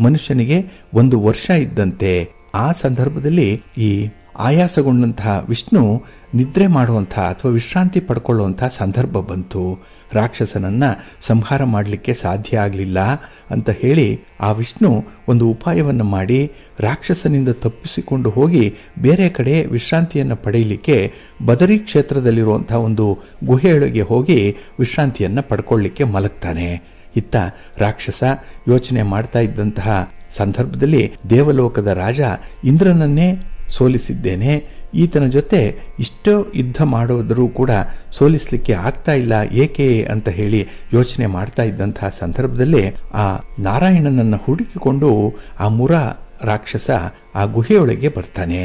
ಮನುಷ್ಯನಿಗೆ 1 ವರ್ಷ ಇದ್ದಂತೆ. ಆ ಸಂದರ್ಭದಲ್ಲಿ ಈ ಆಯಾಸಗೊಂಡಂತಹ ವಿಷ್ಣು ನಿದ್ರೆ ಮಾಡುವಂಥ ಅಥವಾ ವಿಶ್ರಾಂತಿ ಪಡ್ಕೊಳ್ಳುವಂಥ ಸಂದರ್ಭ ಬಂತು. ರಾಕ್ಷಸನನ್ನು ಸಂಹಾರ ಮಾಡಲಿಕ್ಕೆ ಸಾಧ್ಯ ಆಗಲಿಲ್ಲ ಅಂತ ಹೇಳಿ ಆ ವಿಷ್ಣು ಒಂದು ಉಪಾಯವನ್ನು ಮಾಡಿ ರಾಕ್ಷಸನಿಂದ ತಪ್ಪಿಸಿಕೊಂಡು ಹೋಗಿ ಬೇರೆ ಕಡೆ ವಿಶ್ರಾಂತಿಯನ್ನು ಪಡೆಯಲಿಕ್ಕೆ ಬದರಿ ಕ್ಷೇತ್ರದಲ್ಲಿರುವಂಥ ಒಂದು ಗುಹೆಯೊಳಗೆ ಹೋಗಿ ವಿಶ್ರಾಂತಿಯನ್ನು ಪಡ್ಕೊಳ್ಳಿಕ್ಕೆ ಮಲಗ್ತಾನೆ. ಇತ್ತ ರಾಕ್ಷಸ ಯೋಚನೆ ಮಾಡ್ತಾ ಇದ್ದಂತಹ ಸಂದರ್ಭದಲ್ಲಿ ದೇವಲೋಕದ ರಾಜ ಇಂದ್ರನನ್ನೇ ಸೋಲಿಸಿದ್ದೇನೆ, ಈತನ ಜೊತೆ ಇಷ್ಟೋ ಯುದ್ಧ ಮಾಡೋದರೂ ಕೂಡ ಸೋಲಿಸಲಿಕ್ಕೆ ಆಗ್ತಾ ಇಲ್ಲ, ಏಕೆ ಅಂತ ಹೇಳಿ ಯೋಚನೆ ಮಾಡ್ತಾ ಇದ್ದಂತಹ ಸಂದರ್ಭದಲ್ಲಿ ಆ ನಾರಾಯಣನನ್ನು ಹುಡುಕಿಕೊಂಡು ಆ ಮುರ ರಾಕ್ಷಸ ಆ ಗುಹೆಯೊಳಗೆ ಬರ್ತಾನೆ.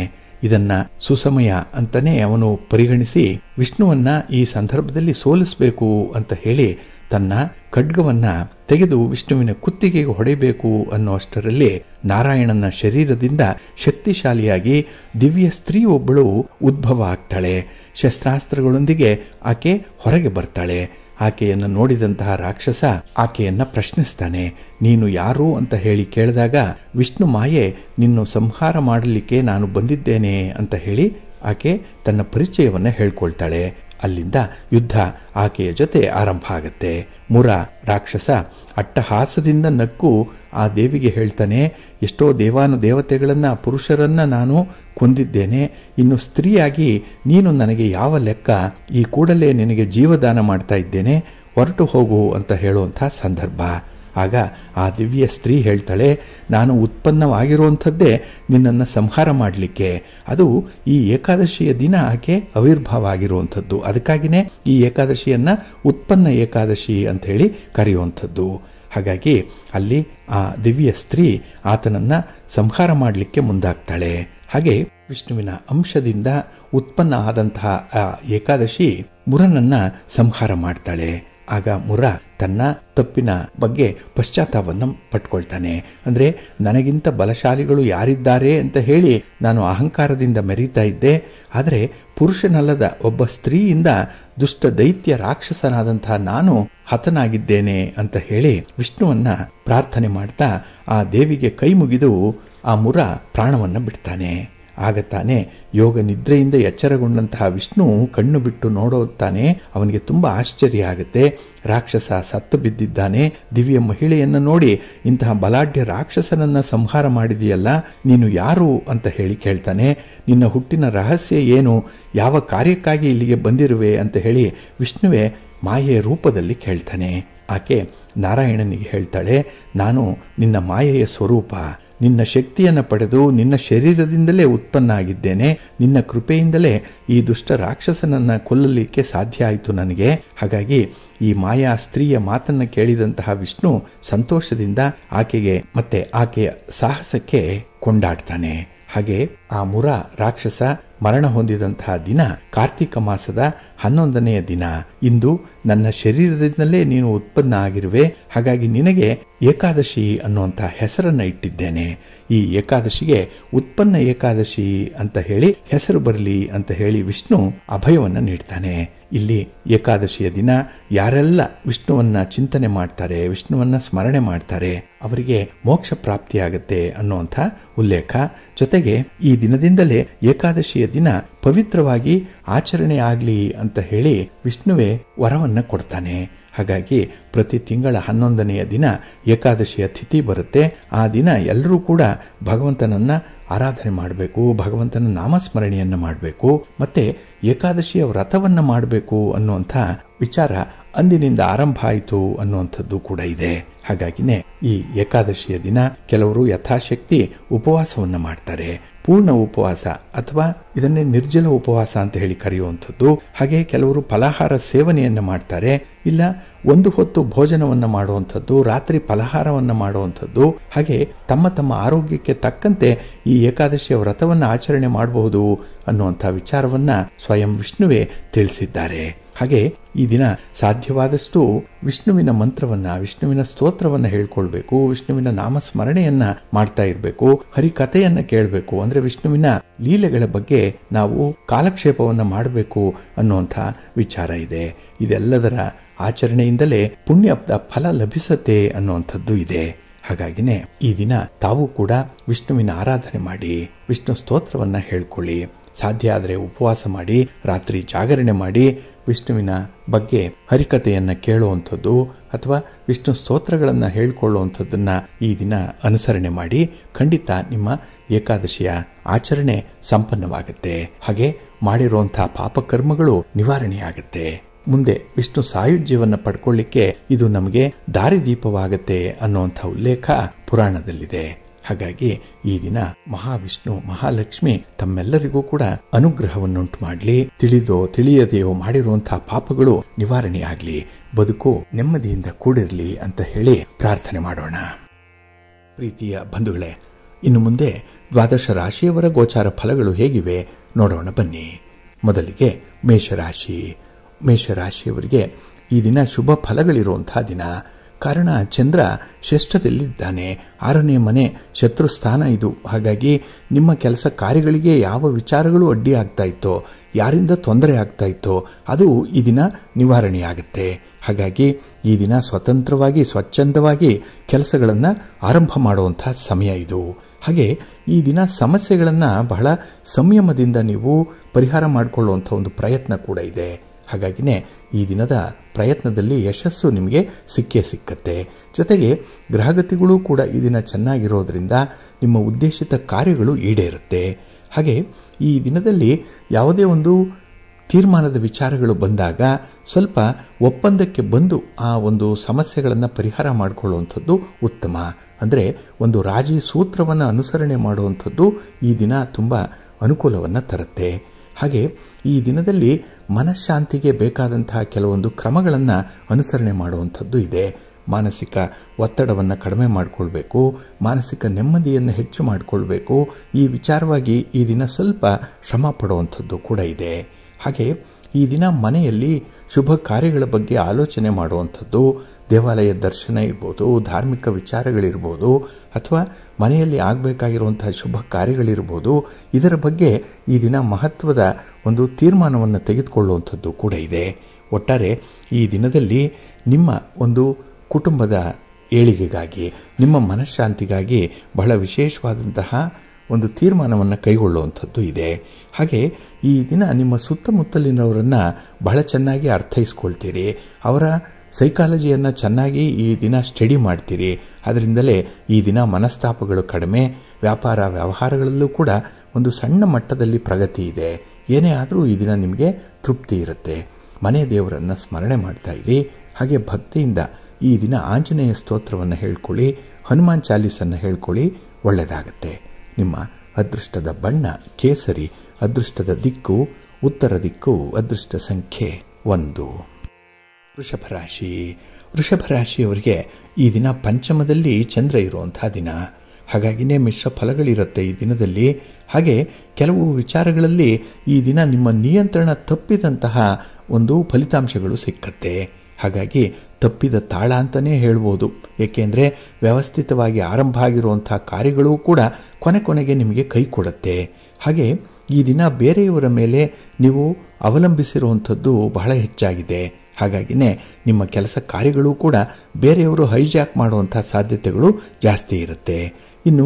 ಇದನ್ನ ಸುಸಮಯ ಅಂತಾನೆ ಅವನು ಪರಿಗಣಿಸಿ ವಿಷ್ಣುವನ್ನ ಈ ಸಂದರ್ಭದಲ್ಲಿ ಸೋಲಿಸಬೇಕು ಅಂತ ಹೇಳಿ ತನ್ನ ಖಡ್ಗವನ್ನ ತೆಗೆದು ವಿಷ್ಣುವಿನ ಕುತ್ತಿಗೆಗೆ ಹೊಡೆಯಬೇಕು ಅನ್ನುವಷ್ಟರಲ್ಲಿ ನಾರಾಯಣನ ಶರೀರದಿಂದ ಶಕ್ತಿಶಾಲಿಯಾಗಿ ದಿವ್ಯ ಸ್ತ್ರೀ ಒಬ್ಬಳು ಉದ್ಭವ ಆಗ್ತಾಳೆ. ಶಸ್ತ್ರಾಸ್ತ್ರಗಳೊಂದಿಗೆ ಆಕೆ ಹೊರಗೆ ಬರ್ತಾಳೆ. ಆಕೆಯನ್ನು ನೋಡಿದಂತಹ ರಾಕ್ಷಸ ಆಕೆಯನ್ನ ಪ್ರಶ್ನಿಸ್ತಾನೆ. ನೀನು ಯಾರು ಅಂತ ಹೇಳಿ ಕೇಳಿದಾಗ ವಿಷ್ಣು ಮಾಯೆ ನಿನ್ನು ಸಂಹಾರ ಮಾಡಲಿಕ್ಕೆ ನಾನು ಬಂದಿದ್ದೇನೆ ಅಂತ ಹೇಳಿ ಆಕೆ ತನ್ನ ಪರಿಚಯವನ್ನು ಹೇಳ್ಕೊಳ್ತಾಳೆ. ಅಲ್ಲಿಂದ ಯುದ್ಧ ಆಕೆಯ ಜೊತೆ ಆರಂಭ ಆಗತ್ತೆ. ಮುರ ರಾಕ್ಷಸ ಅಟ್ಟಹಾಸದಿಂದ ನಕ್ಕು ಆ ದೇವಿಗೆ ಹೇಳ್ತಾನೆ, ಎಷ್ಟೋ ದೇವಾನುದೇವತೆಗಳನ್ನು ಪುರುಷರನ್ನ ನಾನು ಕೊಂದಿದ್ದೇನೆ, ಇನ್ನು ಸ್ತ್ರೀಯಾಗಿ ನೀನು ನನಗೆ ಯಾವ ಲೆಕ್ಕ, ಈ ಕೂಡಲೇ ನಿನಗೆ ಜೀವದಾನ ಮಾಡ್ತಾ ಇದ್ದೇನೆ, ಹೊರಟು ಹೋಗು ಅಂತ ಹೇಳುವಂಥ ಸಂದರ್ಭ. ಆಗ ಆ ದಿವ್ಯ ಸ್ತ್ರೀ ಹೇಳ್ತಾಳೆ, ನಾನು ಉತ್ಪನ್ನವಾಗಿರುವಂಥದ್ದೇ ನಿನ್ನನ್ನು ಸಂಹಾರ ಮಾಡಲಿಕ್ಕೆ. ಅದು ಈ ಏಕಾದಶಿಯ ದಿನ ಆಕೆ ಆವಿರ್ಭಾವ ಆಗಿರುವಂಥದ್ದು. ಅದಕ್ಕಾಗಿಯೇ ಈ ಏಕಾದಶಿಯನ್ನು ಉತ್ಪನ್ನ ಏಕಾದಶಿ ಅಂತ ಹೇಳಿ ಕರೆಯುವಂಥದ್ದು. ಹಾಗಾಗಿ ಅಲ್ಲಿ ಆ ದಿವ್ಯ ಸ್ತ್ರೀ ಆತನನ್ನು ಸಂಹಾರ ಮಾಡಲಿಕ್ಕೆ ಮುಂದಾಗ್ತಾಳೆ. ಹಾಗೆ ವಿಷ್ಣುವಿನ ಅಂಶದಿಂದ ಉತ್ಪನ್ನ ಆದಂತಹ ಆ ಏಕಾದಶಿ ಮುರನನ್ನು ಸಂಹಾರ ಮಾಡ್ತಾಳೆ. ಆಗ ಮುರ ತನ್ನ ತಪ್ಪಿನ ಬಗ್ಗೆ ಪಶ್ಚಾತ್ತಾಪವನ್ನು ಪಟ್ಕೊಳ್ತಾನೆ. ಅಂದರೆ ನನಗಿಂತ ಬಲಶಾಲಿಗಳು ಯಾರಿದ್ದಾರೆ ಅಂತ ಹೇಳಿ ನಾನು ಅಹಂಕಾರದಿಂದ ಮೆರೀತಾ ಇದ್ದೆ, ಆದರೆ ಪುರುಷನಲ್ಲದ ಒಬ್ಬ ಸ್ತ್ರೀಯಿಂದ ದುಷ್ಟ ದೈತ್ಯ ರಾಕ್ಷಸನಾದಂತಹ ನಾನು ಹತನಾಗಿದ್ದೇನೆ ಅಂತ ಹೇಳಿ ವಿಷ್ಣುವನ್ನ ಪ್ರಾರ್ಥನೆ ಮಾಡ್ತಾ ಆ ದೇವಿಗೆ ಕೈ ಮುಗಿದು ಆ ಮುರ ಪ್ರಾಣವನ್ನು ಬಿಡ್ತಾನೆ. ಆಗ ತಾನೇ ಯೋಗ ನಿದ್ರೆಯಿಂದ ಎಚ್ಚರಗೊಂಡಂತಹ ವಿಷ್ಣು ಕಣ್ಣು ಬಿಟ್ಟು ನೋಡುತ್ತಾನೆ. ಅವನಿಗೆ ತುಂಬಾ ಆಶ್ಚರ್ಯ ಆಗುತ್ತೆ. ರಾಕ್ಷಸ ಸತ್ತು ಬಿದ್ದಿದ್ದಾನೆ. ದಿವ್ಯ ಮಹಿಳೆಯನ್ನು ನೋಡಿ ಇಂತಹ ಬಲಾಢ್ಯ ರಾಕ್ಷಸನನ್ನ ಸಂಹಾರ ಮಾಡಿದೆಯಲ್ಲ, ನೀನು ಯಾರು ಅಂತ ಹೇಳಿ ಕೇಳ್ತಾನೆ. ನಿನ್ನ ಹುಟ್ಟಿನ ರಹಸ್ಯ ಏನು, ಯಾವ ಕಾರ್ಯಕ್ಕಾಗಿ ಇಲ್ಲಿಗೆ ಬಂದಿರುವೆ ಅಂತ ಹೇಳಿ ವಿಷ್ಣುವೇ ಮಾಯೆಯ ರೂಪದಲ್ಲಿ ಕೇಳ್ತಾನೆ. ಆಕೆ ನಾರಾಯಣನಿಗೆ ಹೇಳ್ತಾಳೆ, ನಾನು ನಿನ್ನ ಮಾಯೆಯ ಸ್ವರೂಪ, ನಿನ್ನ ಶಕ್ತಿಯನ್ನು ಪಡೆದು ನಿನ್ನ ಶರೀರದಿಂದಲೇ ಉತ್ಪನ್ನ ಆಗಿದ್ದೇನೆ. ನಿನ್ನ ಕೃಪೆಯಿಂದಲೇ ಈ ದುಷ್ಟ ರಾಕ್ಷಸನನ್ನು ಕೊಲ್ಲಲಿಕ್ಕೆ ಸಾಧ್ಯ ಆಯಿತು ನನಗೆ. ಹಾಗಾಗಿ ಈ ಮಾಯಾ ಸ್ತ್ರೀಯ ಮಾತನ್ನು ಕೇಳಿದಂತಹ ವಿಷ್ಣು ಸಂತೋಷದಿಂದ ಆಕೆಗೆ ಮತ್ತೆ ಆಕೆಯ ಸಾಹಸಕ್ಕೆ ಕೊಂಡಾಡ್ತಾನೆ. ಹಾಗೆ ಆ ಮುರ ರಾಕ್ಷಸ ಮರಣ ಹೊಂದಿದಂತಹ ದಿನ ಕಾರ್ತಿಕ ಮಾಸದ 11ನೆಯ ದಿನ. ಇಂದು ನನ್ನ ಶರೀರದಿಂದಲೇ ನೀನು ಉತ್ಪನ್ನ ಆಗಿರುವೆ, ಹಾಗಾಗಿ ನಿನಗೆ ಏಕಾದಶಿ ಅನ್ನುವಂಥ ಹೆಸರನ್ನ ಇಟ್ಟಿದ್ದೇನೆ. ಈ ಏಕಾದಶಿಗೆ ಉತ್ಪನ್ನ ಏಕಾದಶಿ ಅಂತ ಹೇಳಿ ಹೆಸರು ಬರಲಿ ಅಂತ ಹೇಳಿ ವಿಷ್ಣು ಅಭಯವನ್ನು ನೀಡ್ತಾನೆ. ಇಲ್ಲಿ ಏಕಾದಶಿಯ ದಿನ ಯಾರೆಲ್ಲ ವಿಷ್ಣುವನ್ನ ಚಿಂತನೆ ಮಾಡ್ತಾರೆ, ವಿಷ್ಣುವನ್ನ ಸ್ಮರಣೆ ಮಾಡ್ತಾರೆ, ಅವರಿಗೆ ಮೋಕ್ಷ ಪ್ರಾಪ್ತಿಯಾಗತ್ತೆ ಅನ್ನುವಂಥ ಉಲ್ಲೇಖ. ಜೊತೆಗೆ ಈ ದಿನದಿಂದಲೇ ಏಕಾದಶಿಯ ದಿನ ಪವಿತ್ರವಾಗಿ ಆಚರಣೆ ಆಗಲಿ ಅಂತ ಹೇಳಿ ವಿಷ್ಣುವೇ ವರವನ್ನ ಕೊಡ್ತಾನೆ. ಹಾಗಾಗಿ ಪ್ರತಿ ತಿಂಗಳ 11ನೆಯ ದಿನ ಏಕಾದಶಿಯ ತಿಥಿ ಬರುತ್ತೆ. ಆ ದಿನ ಎಲ್ಲರೂ ಕೂಡ ಭಗವಂತನನ್ನ ಆರಾಧನೆ ಮಾಡಬೇಕು, ಭಗವಂತನ ನಾಮಸ್ಮರಣೆಯನ್ನು ಮಾಡಬೇಕು, ಮತ್ತೆ ಏಕಾದಶಿಯ ವ್ರತವನ್ನು ಮಾಡಬೇಕು ಅನ್ನುವಂಥ ವಿಚಾರ ಅಂದಿನಿಂದ ಆರಂಭ ಆಯಿತು ಅನ್ನುವಂಥದ್ದು ಕೂಡ ಇದೆ. ಹಾಗಾಗಿನೇ ಈ ಏಕಾದಶಿಯ ದಿನ ಕೆಲವರು ಯಥಾಶಕ್ತಿ ಉಪವಾಸವನ್ನು ಮಾಡ್ತಾರೆ. ಪೂರ್ಣ ಉಪವಾಸ ಅಥವಾ ಇದನ್ನೇ ನಿರ್ಜಲ ಉಪವಾಸ ಅಂತ ಹೇಳಿ ಕರೆಯುವಂಥದ್ದು. ಹಾಗೆ ಕೆಲವರು ಫಲಾಹಾರ ಸೇವನೆಯನ್ನು ಮಾಡ್ತಾರೆ, ಇಲ್ಲ ಒಂದು ಹೊತ್ತು ಭೋಜನವನ್ನು ಮಾಡುವಂಥದ್ದು, ರಾತ್ರಿ ಫಲಹಾರವನ್ನು ಮಾಡುವಂಥದ್ದು, ಹಾಗೆ ತಮ್ಮ ತಮ್ಮ ಆರೋಗ್ಯಕ್ಕೆ ತಕ್ಕಂತೆ ಈ ಏಕಾದಶಿಯ ವ್ರತವನ್ನು ಆಚರಣೆ ಮಾಡಬಹುದು ಅನ್ನುವಂಥ ವಿಚಾರವನ್ನ ಸ್ವಯಂ ವಿಷ್ಣುವೇ ತಿಳಿಸಿದ್ದಾರೆ. ಹಾಗೆ ಈ ದಿನ ಸಾಧ್ಯವಾದಷ್ಟು ವಿಷ್ಣುವಿನ ಮಂತ್ರವನ್ನ, ವಿಷ್ಣುವಿನ ಸ್ತೋತ್ರವನ್ನ ಹೇಳ್ಕೊಳ್ಬೇಕು, ವಿಷ್ಣುವಿನ ನಾಮಸ್ಮರಣೆಯನ್ನ ಮಾಡ್ತಾ ಇರಬೇಕು, ಹರಿಕಥೆಯನ್ನ ಕೇಳಬೇಕು. ಅಂದ್ರೆ ವಿಷ್ಣುವಿನ ಲೀಲೆಗಳ ಬಗ್ಗೆ ನಾವು ಕಾಲಕ್ಷೇಪವನ್ನ ಮಾಡಬೇಕು ಅನ್ನುವಂಥ ವಿಚಾರ ಇದೆ. ಇದೆಲ್ಲದರ ಆಚರಣೆಯಿಂದಲೇ ಪುಣ್ಯದ ಫಲ ಲಭಿಸತ್ತೆ ಅನ್ನುವಂಥದ್ದು ಇದೆ. ಹಾಗಾಗಿನೇ ಈ ದಿನ ತಾವು ಕೂಡ ವಿಷ್ಣುವಿನ ಆರಾಧನೆ ಮಾಡಿ, ವಿಷ್ಣು ಸ್ತೋತ್ರವನ್ನ ಹೇಳ್ಕೊಳ್ಳಿ. ಸಾಧ್ಯ ಆದರೆ ಉಪವಾಸ ಮಾಡಿ, ರಾತ್ರಿ ಜಾಗರಣೆ ಮಾಡಿ, ವಿಷ್ಣುವಿನ ಬಗ್ಗೆ ಹರಿಕಥೆಯನ್ನ ಕೇಳುವಂಥದ್ದು ಅಥವಾ ವಿಷ್ಣು ಸ್ತೋತ್ರಗಳನ್ನು ಹೇಳ್ಕೊಳ್ಳುವಂಥದ್ದನ್ನ ಈ ದಿನ ಅನುಸರಣೆ ಮಾಡಿ. ಖಂಡಿತ ನಿಮ್ಮ ಏಕಾದಶಿಯ ಆಚರಣೆ ಸಂಪನ್ನವಾಗುತ್ತೆ. ಹಾಗೆ ಮಾಡಿರುವಂತಹ ಪಾಪಕರ್ಮಗಳು ನಿವಾರಣೆಯಾಗುತ್ತೆ. ಮುಂದೆ ವಿಷ್ಣು ಸಾಯುಜ್ಯವನ್ನು ಪಡ್ಕೊಳ್ಳಿಕ್ಕೆ ಇದು ನಮಗೆ ದಾರಿದೀಪವಾಗುತ್ತೆ ಅನ್ನುವಂಥ ಉಲ್ಲೇಖ ಪುರಾಣದಲ್ಲಿದೆ. ಹಾಗಾಗಿ ಈ ದಿನ ಮಹಾವಿಷ್ಣು ಮಹಾಲಕ್ಷ್ಮಿ ತಮ್ಮೆಲ್ಲರಿಗೂ ಕೂಡ ಅನುಗ್ರಹವನ್ನುಂಟು ಮಾಡಲಿ. ತಿಳಿದೋ ತಿಳಿಯದೆಯೋ ಮಾಡಿರುವಂತಹ ಪಾಪಗಳು ನಿವಾರಣೆಯಾಗಲಿ, ಬದುಕು ನೆಮ್ಮದಿಯಿಂದ ಕೂಡಿರಲಿ ಅಂತ ಹೇಳಿ ಪ್ರಾರ್ಥನೆ ಮಾಡೋಣ. ಪ್ರೀತಿಯ ಬಂಧುಗಳೇ, ಇನ್ನು ಮುಂದೆ ದ್ವಾದಶ ರಾಶಿಯವರ ಗೋಚಾರ ಫಲಗಳು ಹೇಗಿವೆ ನೋಡೋಣ ಬನ್ನಿ. ಮೊದಲಿಗೆ ಮೇಷರಾಶಿ. ಮೇಷರಾಶಿಯವರಿಗೆ ಈ ದಿನ ಶುಭ ಫಲಗಳಿರುವಂತಹ ದಿನ. ಕಾರಣ ಚಂದ್ರ ಷಷ್ಠದಲ್ಲಿದ್ದಾನೆ. 6ನೇ ಮನೆ ಶತ್ರುಸ್ಥಾನ ಇದು. ಹಾಗಾಗಿ ನಿಮ್ಮ ಕೆಲಸ ಕಾರ್ಯಗಳಿಗೆ ಯಾವ ವಿಚಾರಗಳು ಅಡ್ಡಿ ಆಗ್ತಾ ಇತ್ತೋ, ಯಾರಿಂದ ತೊಂದರೆ ಆಗ್ತಾ ಇತ್ತೋ ಅದು ಈ ದಿನ ನಿವಾರಣೆಯಾಗುತ್ತೆ. ಹಾಗಾಗಿ ಈ ದಿನ ಸ್ವತಂತ್ರವಾಗಿ ಸ್ವಚ್ಛಂದವಾಗಿ ಕೆಲಸಗಳನ್ನು ಆರಂಭ ಮಾಡುವಂತಹ ಸಮಯ ಇದು. ಹಾಗೆ ಈ ದಿನ ಸಮಸ್ಯೆಗಳನ್ನು ಬಹಳ ಸಂಯಮದಿಂದ ನೀವು ಪರಿಹಾರ ಮಾಡಿಕೊಳ್ಳುವಂಥ ಒಂದು ಪ್ರಯತ್ನ ಕೂಡ ಇದೆ. ಹಾಗಾಗಿನೇ ಈ ದಿನದ ಪ್ರಯತ್ನದಲ್ಲಿ ಯಶಸ್ಸು ನಿಮಗೆ ಸಿಕ್ಕೇ ಸಿಕ್ಕತ್ತೆ. ಜೊತೆಗೆ ಗ್ರಹಗತಿಗಳು ಕೂಡ ಈ ದಿನ ಚೆನ್ನಾಗಿರೋದ್ರಿಂದ ನಿಮ್ಮ ಉದ್ದೇಶಿತ ಕಾರ್ಯಗಳು ಈಡೇರುತ್ತೆ. ಹಾಗೆ ಈ ದಿನದಲ್ಲಿ ಯಾವುದೇ ಒಂದು ತೀರ್ಮಾನದ ವಿಚಾರಗಳು ಬಂದಾಗ ಸ್ವಲ್ಪ ಒಪ್ಪಂದಕ್ಕೆ ಬಂದು ಆ ಒಂದು ಸಮಸ್ಯೆಗಳನ್ನು ಪರಿಹಾರ ಮಾಡಿಕೊಳ್ಳುವಂಥದ್ದು ಉತ್ತಮ. ಅಂದರೆ ಒಂದು ರಾಜಿ ಸೂತ್ರವನ್ನು ಅನುಸರಣೆ ಮಾಡುವಂಥದ್ದು ಈ ದಿನ ತುಂಬ ಅನುಕೂಲವನ್ನು ತರುತ್ತೆ. ಹಾಗೆ ಈ ದಿನದಲ್ಲಿ ಮನಃಶಾಂತಿಗೆ ಬೇಕಾದಂತಹ ಕೆಲವೊಂದು ಕ್ರಮಗಳನ್ನು ಅನುಸರಣೆ ಮಾಡುವಂಥದ್ದು ಇದೆ. ಮಾನಸಿಕ ಒತ್ತಡವನ್ನು ಕಡಿಮೆ ಮಾಡಿಕೊಳ್ಬೇಕು, ಮಾನಸಿಕ ನೆಮ್ಮದಿಯನ್ನು ಹೆಚ್ಚು ಮಾಡಿಕೊಳ್ಬೇಕು. ಈ ವಿಚಾರವಾಗಿ ಈ ದಿನ ಸ್ವಲ್ಪ ಶ್ರಮ ಪಡುವಂಥದ್ದು ಕೂಡ ಇದೆ. ಹಾಗೆ ಈ ದಿನ ಮನೆಯಲ್ಲಿ ಶುಭ ಕಾರ್ಯಗಳ ಬಗ್ಗೆ ಆಲೋಚನೆ ಮಾಡುವಂಥದ್ದು, ದೇವಾಲಯ ದರ್ಶನ ಇರ್ಬೋದು, ಧಾರ್ಮಿಕ ವಿಚಾರಗಳಿರ್ಬೋದು, ಅಥವಾ ಮನೆಯಲ್ಲಿ ಆಗಬೇಕಾಗಿರುವಂತಹ ಶುಭ ಕಾರ್ಯಗಳಿರ್ಬೋದು, ಇದರ ಬಗ್ಗೆ ಈ ದಿನ ಮಹತ್ವದ ಒಂದು ತೀರ್ಮಾನವನ್ನು ತೆಗೆದುಕೊಳ್ಳುವಂಥದ್ದು ಕೂಡ ಇದೆ. ಒಟ್ಟಾರೆ ಈ ದಿನದಲ್ಲಿ ನಿಮ್ಮ ಒಂದು ಕುಟುಂಬದ ಏಳಿಗೆಗಾಗಿ, ನಿಮ್ಮ ಮನಃಶಾಂತಿಗಾಗಿ ಬಹಳ ವಿಶೇಷವಾದಂತಹ ಒಂದು ತೀರ್ಮಾನವನ್ನು ಕೈಗೊಳ್ಳುವಂಥದ್ದು ಇದೆ. ಹಾಗೆ ಈ ದಿನ ನಿಮ್ಮ ಸುತ್ತಮುತ್ತಲಿನವರನ್ನು ಬಹಳ ಚೆನ್ನಾಗಿ ಅರ್ಥೈಸ್ಕೊಳ್ತೀರಿ, ಅವರ ಸೈಕಾಲಜಿಯನ್ನು ಚೆನ್ನಾಗಿ ಈ ದಿನ ಸ್ಟಡಿ ಮಾಡ್ತೀರಿ. ಅದರಿಂದಲೇ ಈ ದಿನ ಮನಸ್ತಾಪಗಳು ಕಡಿಮೆ, ವ್ಯಾಪಾರ ವ್ಯವಹಾರಗಳಲ್ಲೂ ಕೂಡ ಒಂದು ಸಣ್ಣ ಮಟ್ಟದಲ್ಲಿ ಪ್ರಗತಿ ಇದೆ. ಏನೇ ಆದರೂ ಈ ದಿನ ನಿಮಗೆ ತೃಪ್ತಿ ಇರುತ್ತೆ. ಮನೆ ದೇವರನ್ನು ಸ್ಮರಣೆ ಮಾಡ್ತಾ ಇರಿ. ಹಾಗೆ ಭಕ್ತಿಯಿಂದ ಈ ದಿನ ಆಂಜನೇಯ ಸ್ತೋತ್ರವನ್ನು ಹೇಳ್ಕೊಳ್ಳಿ, ಹನುಮಾನ್ ಚಾಲೀಸನ್ನು ಹೇಳ್ಕೊಳ್ಳಿ, ಒಳ್ಳೆಯದಾಗತ್ತೆ. ನಿಮ್ಮ ಅದೃಷ್ಟದ ಬಣ್ಣ ಕೇಸರಿ, ಅದೃಷ್ಟದ ದಿಕ್ಕು ಉತ್ತರ ದಿಕ್ಕು, ಅದೃಷ್ಟ ಸಂಖ್ಯೆ 1. ವೃಷಭರಾಶಿ. ವೃಷಭರಾಶಿಯವರಿಗೆ ಈ ದಿನ ಪಂಚಮದಲ್ಲಿ ಚಂದ್ರ ಇರುವಂತಹ ದಿನ. ಹಾಗಾಗಿನೇ ಮಿಶ್ರ ಫಲಗಳಿರುತ್ತೆ ಈ ದಿನದಲ್ಲಿ. ಹಾಗೆ ಕೆಲವು ವಿಚಾರಗಳಲ್ಲಿ ಈ ದಿನ ನಿಮ್ಮ ನಿಯಂತ್ರಣ ತಪ್ಪಿದಂತಹ ಒಂದು ಫಲಿತಾಂಶಗಳು ಸಿಕ್ಕತ್ತೆ. ಹಾಗಾಗಿ ತಪ್ಪಿದ ತಾಳ ಅಂತಲೇ ಹೇಳ್ಬೋದು. ಏಕೆಂದರೆ ವ್ಯವಸ್ಥಿತವಾಗಿ ಆರಂಭ ಆಗಿರುವಂತಹ ಕಾರ್ಯಗಳು ಕೂಡ ಕೊನೆಗೆ ನಿಮಗೆ ಕೈ ಕೊಡುತ್ತೆ. ಹಾಗೆ ಈ ದಿನ ಬೇರೆಯವರ ಮೇಲೆ ನೀವು ಅವಲಂಬಿಸಿರುವಂಥದ್ದು ಬಹಳ ಹೆಚ್ಚಾಗಿದೆ. ಹಾಗಾಗಿನೇ ನಿಮ್ಮ ಕೆಲಸ ಕಾರ್ಯಗಳು ಕೂಡ ಬೇರೆಯವರು ಹೈಜಾಕ್ ಮಾಡುವಂಥ ಸಾಧ್ಯತೆಗಳು ಜಾಸ್ತಿ ಇರುತ್ತೆ. ಇನ್ನು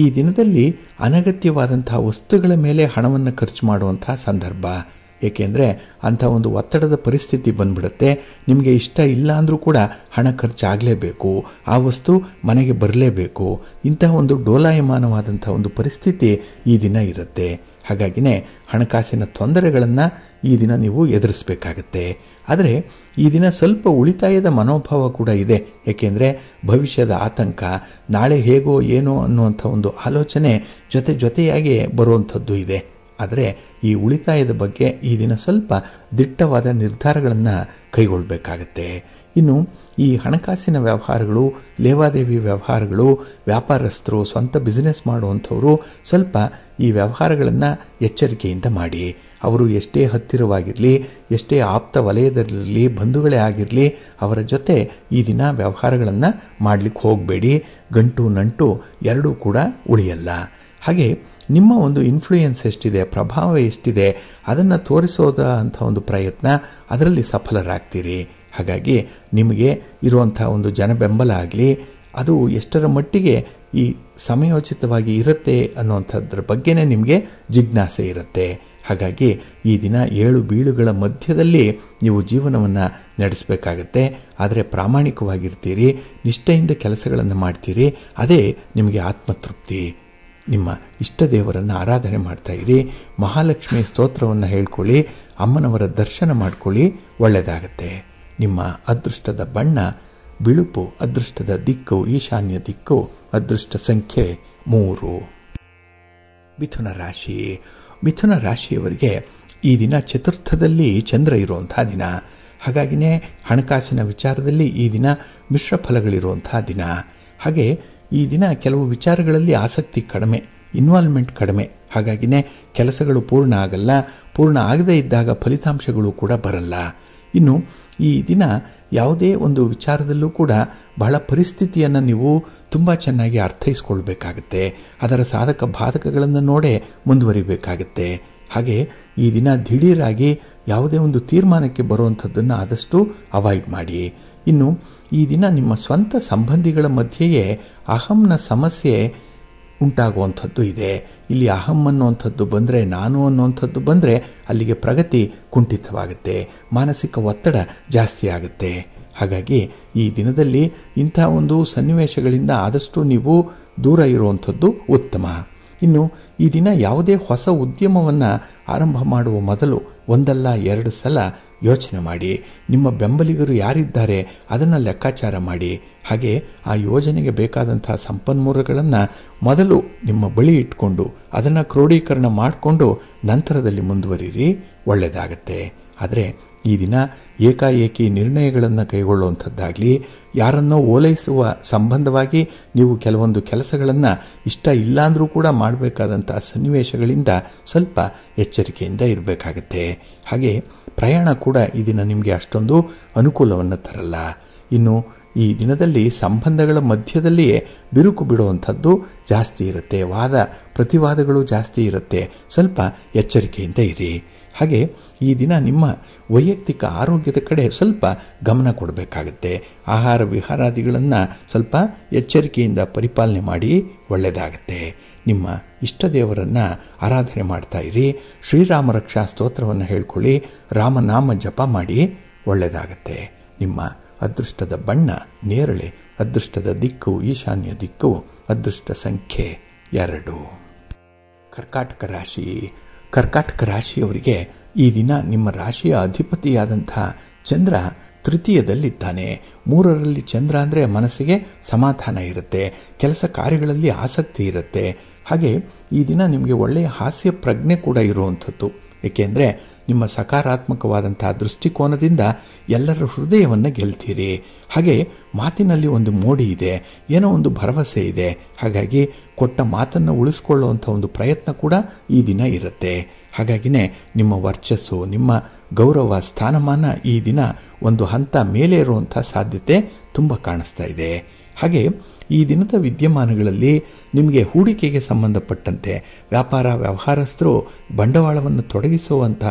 ಈ ದಿನದಲ್ಲಿ ಅನಗತ್ಯವಾದಂತಹ ವಸ್ತುಗಳ ಮೇಲೆ ಹಣವನ್ನು ಖರ್ಚು ಮಾಡುವಂತಹ ಸಂದರ್ಭ. ಏಕೆಂದರೆ ಅಂಥ ಒಂದು ಒತ್ತಡದ ಪರಿಸ್ಥಿತಿ ಬಂದ್ಬಿಡುತ್ತೆ. ನಿಮಗೆ ಇಷ್ಟ ಇಲ್ಲ ಅಂದರೂ ಕೂಡ ಹಣ ಖರ್ಚಾಗಲೇಬೇಕು, ಆ ವಸ್ತು ಮನೆಗೆ ಬರಲೇಬೇಕು. ಇಂತಹ ಒಂದು ಡೋಲಾಯಮಾನವಾದಂಥ ಒಂದು ಪರಿಸ್ಥಿತಿ ಈ ದಿನ ಇರುತ್ತೆ. ಹಾಗಾಗಿನೇ ಹಣಕಾಸಿನ ತೊಂದರೆಗಳನ್ನು ಈ ದಿನ ನೀವು ಎದುರಿಸಬೇಕಾಗತ್ತೆ. ಆದರೆ ಈ ದಿನ ಸ್ವಲ್ಪ ಉಳಿತಾಯದ ಮನೋಭಾವ ಕೂಡ ಇದೆ. ಏಕೆಂದರೆ ಭವಿಷ್ಯದ ಆತಂಕ, ನಾಳೆ ಹೇಗೋ ಏನೋ ಅನ್ನುವಂಥ ಒಂದು ಆಲೋಚನೆ ಜೊತೆಯಾಗಿ ಬರುವಂಥದ್ದು ಇದೆ. ಆದರೆ ಈ ಉಳಿತಾಯದ ಬಗ್ಗೆ ಈ ದಿನ ಸ್ವಲ್ಪ ದಿಟ್ಟವಾದ ನಿರ್ಧಾರಗಳನ್ನು ಕೈಗೊಳ್ಳಬೇಕಾಗತ್ತೆ. ಇನ್ನು ಈ ಹಣಕಾಸಿನ ವ್ಯವಹಾರಗಳು, ಲೇವಾದೇವಿ ವ್ಯವಹಾರಗಳು, ವ್ಯಾಪಾರಸ್ಥರು, ಸ್ವಂತ ಬಿಸಿನೆಸ್ ಮಾಡುವಂಥವರು ಸ್ವಲ್ಪ ಈ ವ್ಯವಹಾರಗಳನ್ನು ಎಚ್ಚರಿಕೆಯಿಂದ ಮಾಡಿ. ಅವರು ಎಷ್ಟೇ ಹತ್ತಿರವಾಗಿರಲಿ, ಎಷ್ಟೇ ಆಪ್ತ ವಲಯದಲ್ಲಿರಲಿ, ಬಂಧುಗಳೇ ಆಗಿರಲಿ, ಅವರ ಜೊತೆ ಈ ದಿನ ವ್ಯವಹಾರಗಳನ್ನು ಮಾಡಲಿಕ್ಕೆ ಹೋಗಬೇಡಿ. ಗಂಟು ನಂಟು ಎರಡೂ ಕೂಡ ಉಳಿಯಲ್ಲ. ಹಾಗೆ ನಿಮ್ಮ ಒಂದು ಇನ್ಫ್ಲೂಯೆನ್ಸ್ ಎಷ್ಟಿದೆ, ಪ್ರಭಾವ ಎಷ್ಟಿದೆ, ಅದನ್ನು ತೋರಿಸೋದ ಅಂಥ ಒಂದು ಪ್ರಯತ್ನ, ಅದರಲ್ಲಿ ಸಫಲರಾಗ್ತೀರಿ. ಹಾಗಾಗಿ ನಿಮಗೆ ಇರುವಂಥ ಒಂದು ಜನಬೆಂಬಲ ಆಗಲಿ, ಅದು ಎಷ್ಟರ ಮಟ್ಟಿಗೆ ಈ ಸಮಯೋಚಿತವಾಗಿ ಇರುತ್ತೆ ಅನ್ನುವಂಥದ್ರ ಬಗ್ಗೆನೇ ನಿಮಗೆ ಜಿಜ್ಞಾಸೆ ಇರುತ್ತೆ. ಹಾಗಾಗಿ ಈ ದಿನ ಏಳು ಬೀಳುಗಳ ಮಧ್ಯದಲ್ಲಿ ನೀವು ಜೀವನವನ್ನು ನಡೆಸಬೇಕಾಗತ್ತೆ. ಆದರೆ ಪ್ರಾಮಾಣಿಕವಾಗಿರ್ತೀರಿ, ನಿಷ್ಠೆಯಿಂದ ಕೆಲಸಗಳನ್ನು ಮಾಡ್ತೀರಿ, ಅದೇ ನಿಮಗೆ ಆತ್ಮತೃಪ್ತಿ. ನಿಮ್ಮ ಇಷ್ಟ ದೇವರನ್ನು ಆರಾಧನೆ ಮಾಡ್ತಾ ಇರಿ. ಮಹಾಲಕ್ಷ್ಮಿ ಸ್ತೋತ್ರವನ್ನು ಹೇಳ್ಕೊಳ್ಳಿ, ಅಮ್ಮನವರ ದರ್ಶನ ಮಾಡ್ಕೊಳ್ಳಿ, ಒಳ್ಳೆಯದಾಗತ್ತೆ. ನಿಮ್ಮ ಅದೃಷ್ಟದ ಬಣ್ಣ ಬಿಳುಪು, ಅದೃಷ್ಟದ ದಿಕ್ಕು ಈಶಾನ್ಯ ದಿಕ್ಕು, ಅದೃಷ್ಟ ಸಂಖ್ಯೆ 3. ಮಿಥುನ ರಾಶಿ. ಮಿಥುನ ರಾಶಿಯವರಿಗೆ ಈ ದಿನ ಚತುರ್ಥದಲ್ಲಿ ಚಂದ್ರ ಇರುವಂಥ ದಿನ. ಹಾಗಾಗಿನೇ ಹಣಕಾಸಿನ ವಿಚಾರದಲ್ಲಿ ಈ ದಿನ ಮಿಶ್ರ ಫಲಗಳಿರುವಂಥ ದಿನ. ಹಾಗೆ ಈ ದಿನ ಕೆಲವು ವಿಚಾರಗಳಲ್ಲಿ ಆಸಕ್ತಿ ಕಡಿಮೆ, ಇನ್ವಾಲ್ವ್ಮೆಂಟ್ ಕಡಿಮೆ. ಹಾಗಾಗಿನೇ ಕೆಲಸಗಳು ಪೂರ್ಣ ಆಗಲ್ಲ. ಪೂರ್ಣ ಆಗದೇ ಇದ್ದಾಗ ಫಲಿತಾಂಶಗಳು ಕೂಡ ಬರಲ್ಲ. ಇನ್ನು ಈ ದಿನ ಯಾವುದೇ ಒಂದು ವಿಚಾರದಲ್ಲೂ ಕೂಡ ಬಹಳ ಪರಿಸ್ಥಿತಿಯನ್ನು ನೀವು ತುಂಬ ಚೆನ್ನಾಗಿ ಅರ್ಥೈಸ್ಕೊಳ್ಬೇಕಾಗತ್ತೆ. ಅದರ ಸಾಧಕ ಬಾಧಕಗಳನ್ನು ನೋಡೇ ಮುಂದುವರಿಬೇಕಾಗತ್ತೆ. ಹಾಗೆ ಈ ದಿನ ದಿಢೀರಾಗಿ ಯಾವುದೇ ಒಂದು ತೀರ್ಮಾನಕ್ಕೆ ಬರುವಂಥದ್ದನ್ನು ಆದಷ್ಟು ಅವಾಯ್ಡ್ ಮಾಡಿ. ಇನ್ನು ಈ ದಿನ ನಿಮ್ಮ ಸ್ವಂತ ಸಂಬಂಧಿಗಳ ಮಧ್ಯೆಯೇ ಅಹಂನ ಸಮಸ್ಯೆ ಉಂಟಾಗುವಂಥದ್ದು ಇದೆ. ಇಲ್ಲಿ ಅಹಂ ಅನ್ನುವಂಥದ್ದು ಬಂದರೆ, ನಾನು ಅನ್ನುವಂಥದ್ದು ಬಂದರೆ ಅಲ್ಲಿಗೆ ಪ್ರಗತಿ ಕುಂಠಿತವಾಗುತ್ತೆ, ಮಾನಸಿಕ ಒತ್ತಡ ಜಾಸ್ತಿ ಆಗುತ್ತೆ. ಹಾಗಾಗಿ ಈ ದಿನದಲ್ಲಿ ಇಂಥ ಒಂದು ಸನ್ನಿವೇಶಗಳಿಂದ ಆದಷ್ಟು ನೀವು ದೂರ ಇರುವಂಥದ್ದು ಉತ್ತಮ. ಇನ್ನು ಈ ದಿನ ಯಾವುದೇ ಹೊಸ ಉದ್ಯಮವನ್ನು ಆರಂಭ ಮಾಡುವ ಮೊದಲು ಒಂದಲ್ಲ ಎರಡು ಸಲ ಯೋಚನೆ ಮಾಡಿ. ನಿಮ್ಮ ಬೆಂಬಲಿಗರು ಯಾರಿದ್ದಾರೆ ಅದನ್ನು ಲೆಕ್ಕಾಚಾರ ಮಾಡಿ. ಹಾಗೆ ಆ ಯೋಜನೆಗೆ ಬೇಕಾದಂಥ ಸಂಪನ್ಮೂಲಗಳನ್ನು ಮೊದಲು ನಿಮ್ಮ ಬಳಿ ಇಟ್ಕೊಂಡು ಅದನ್ನು ಕ್ರೋಢೀಕರಣ ಮಾಡಿಕೊಂಡು ನಂತರದಲ್ಲಿ ಮುಂದುವರಿರಿ, ಒಳ್ಳೆಯದಾಗತ್ತೆ. ಆದರೆ ಈ ದಿನ ಏಕಾಏಕಿ ನಿರ್ಣಯಗಳನ್ನು ಕೈಗೊಳ್ಳುವಂಥದ್ದಾಗಲಿ, ಯಾರನ್ನೋ ಓಲೈಸುವ ಸಂಬಂಧವಾಗಿ ನೀವು ಕೆಲವೊಂದು ಕೆಲಸಗಳನ್ನು ಇಷ್ಟ ಇಲ್ಲಾಂದರೂ ಕೂಡ ಮಾಡಬೇಕಾದಂಥ ಸನ್ನಿವೇಶಗಳಿಂದ ಸ್ವಲ್ಪ ಎಚ್ಚರಿಕೆಯಿಂದ ಇರಬೇಕಾಗತ್ತೆ. ಹಾಗೆ ಪ್ರಯಾಣ ಕೂಡ ಈ ದಿನ ನಿಮಗೆ ಅಷ್ಟೊಂದು ಅನುಕೂಲವನ್ನು ತರಲ್ಲ. ಇನ್ನು ಈ ದಿನದಲ್ಲಿ ಸಂಬಂಧಗಳ ಮಧ್ಯದಲ್ಲಿಯೇ ಬಿರುಕು ಬಿಡುವಂಥದ್ದು ಜಾಸ್ತಿ ಇರುತ್ತೆ, ವಾದ ಪ್ರತಿವಾದಗಳು ಜಾಸ್ತಿ ಇರುತ್ತೆ. ಸ್ವಲ್ಪ ಎಚ್ಚರಿಕೆಯಿಂದ ಇರಿ. ಹಾಗೆ ಈ ದಿನ ನಿಮ್ಮ ವೈಯಕ್ತಿಕ ಆರೋಗ್ಯದ ಕಡೆ ಸ್ವಲ್ಪ ಗಮನ ಕೊಡಬೇಕಾಗತ್ತೆ. ಆಹಾರ ವಿಹಾರಾದಿಗಳನ್ನು ಸ್ವಲ್ಪ ಎಚ್ಚರಿಕೆಯಿಂದ ಪರಿಪಾಲನೆ ಮಾಡಿ, ಒಳ್ಳೆಯದಾಗತ್ತೆ. ನಿಮ್ಮ ಇಷ್ಟ ದೇವರನ್ನು ಆರಾಧನೆ ಮಾಡ್ತಾ ಇರಿ. ಶ್ರೀರಾಮ ರಕ್ಷಾ ಸ್ತೋತ್ರವನ್ನು ಹೇಳ್ಕೊಳ್ಳಿ, ರಾಮನಾಮ ಜಪ ಮಾಡಿ, ಒಳ್ಳೆಯದಾಗತ್ತೆ. ನಿಮ್ಮ ಅದೃಷ್ಟದ ಬಣ್ಣ ನೇರಳೆ, ಅದೃಷ್ಟದ ದಿಕ್ಕು ಈಶಾನ್ಯ ದಿಕ್ಕು, ಅದೃಷ್ಟ ಸಂಖ್ಯೆ 2. ಕರ್ಕಾಟಕ ರಾಶಿ. ಕರ್ಕಾಟಕ ರಾಶಿಯವರಿಗೆ ಈ ದಿನ ನಿಮ್ಮ ರಾಶಿಯ ಅಧಿಪತಿಯಾದಂಥ ಚಂದ್ರ ತೃತೀಯದಲ್ಲಿದ್ದಾನೆ. 3ರಲ್ಲಿ ಚಂದ್ರ ಅಂದರೆ ಮನಸ್ಸಿಗೆ ಸಮಾಧಾನ ಇರುತ್ತೆ, ಕೆಲಸ ಕಾರ್ಯಗಳಲ್ಲಿ ಆಸಕ್ತಿ ಇರುತ್ತೆ. ಹಾಗೆ ಈ ದಿನ ನಿಮಗೆ ಒಳ್ಳೆಯ ಹಾಸ್ಯ ಪ್ರಜ್ಞೆ ಕೂಡ ಇರುವಂಥದ್ದು. ಏಕೆಂದರೆ ನಿಮ್ಮ ಸಕಾರಾತ್ಮಕವಾದಂಥ ದೃಷ್ಟಿಕೋನದಿಂದ ಎಲ್ಲರ ಹೃದಯವನ್ನು ಗೆಲ್ತೀರಿ. ಹಾಗೆ ಮಾತಿನಲ್ಲಿ ಒಂದು ಮೋಡಿ ಇದೆ, ಏನೋ ಒಂದು ಭರವಸೆ ಇದೆ. ಹಾಗಾಗಿ ಕೊಟ್ಟ ಮಾತನ್ನು ಉಳಿಸ್ಕೊಳ್ಳುವಂಥ ಒಂದು ಪ್ರಯತ್ನ ಕೂಡ ಈ ದಿನ ಇರುತ್ತೆ. ಹಾಗಾಗಿನೇ ನಿಮ್ಮ ವರ್ಚಸ್ಸು, ನಿಮ್ಮ ಗೌರವ, ಸ್ಥಾನಮಾನ ಈ ದಿನ ಒಂದು ಹಂತ ಮೇಲೆ ಇರುವಂಥ ಸಾಧ್ಯತೆ ತುಂಬ ಕಾಣಿಸ್ತಾ ಇದೆ. ಹಾಗೆ ಈ ದಿನದ ವಿದ್ಯಮಾನಗಳಲ್ಲಿ ನಿಮಗೆ ಹೂಡಿಕೆಗೆ ಸಂಬಂಧಪಟ್ಟಂತೆ ವ್ಯಾಪಾರ ವ್ಯವಹಾರಸ್ಥರು ಬಂಡವಾಳವನ್ನು ತೊಡಗಿಸುವಂಥ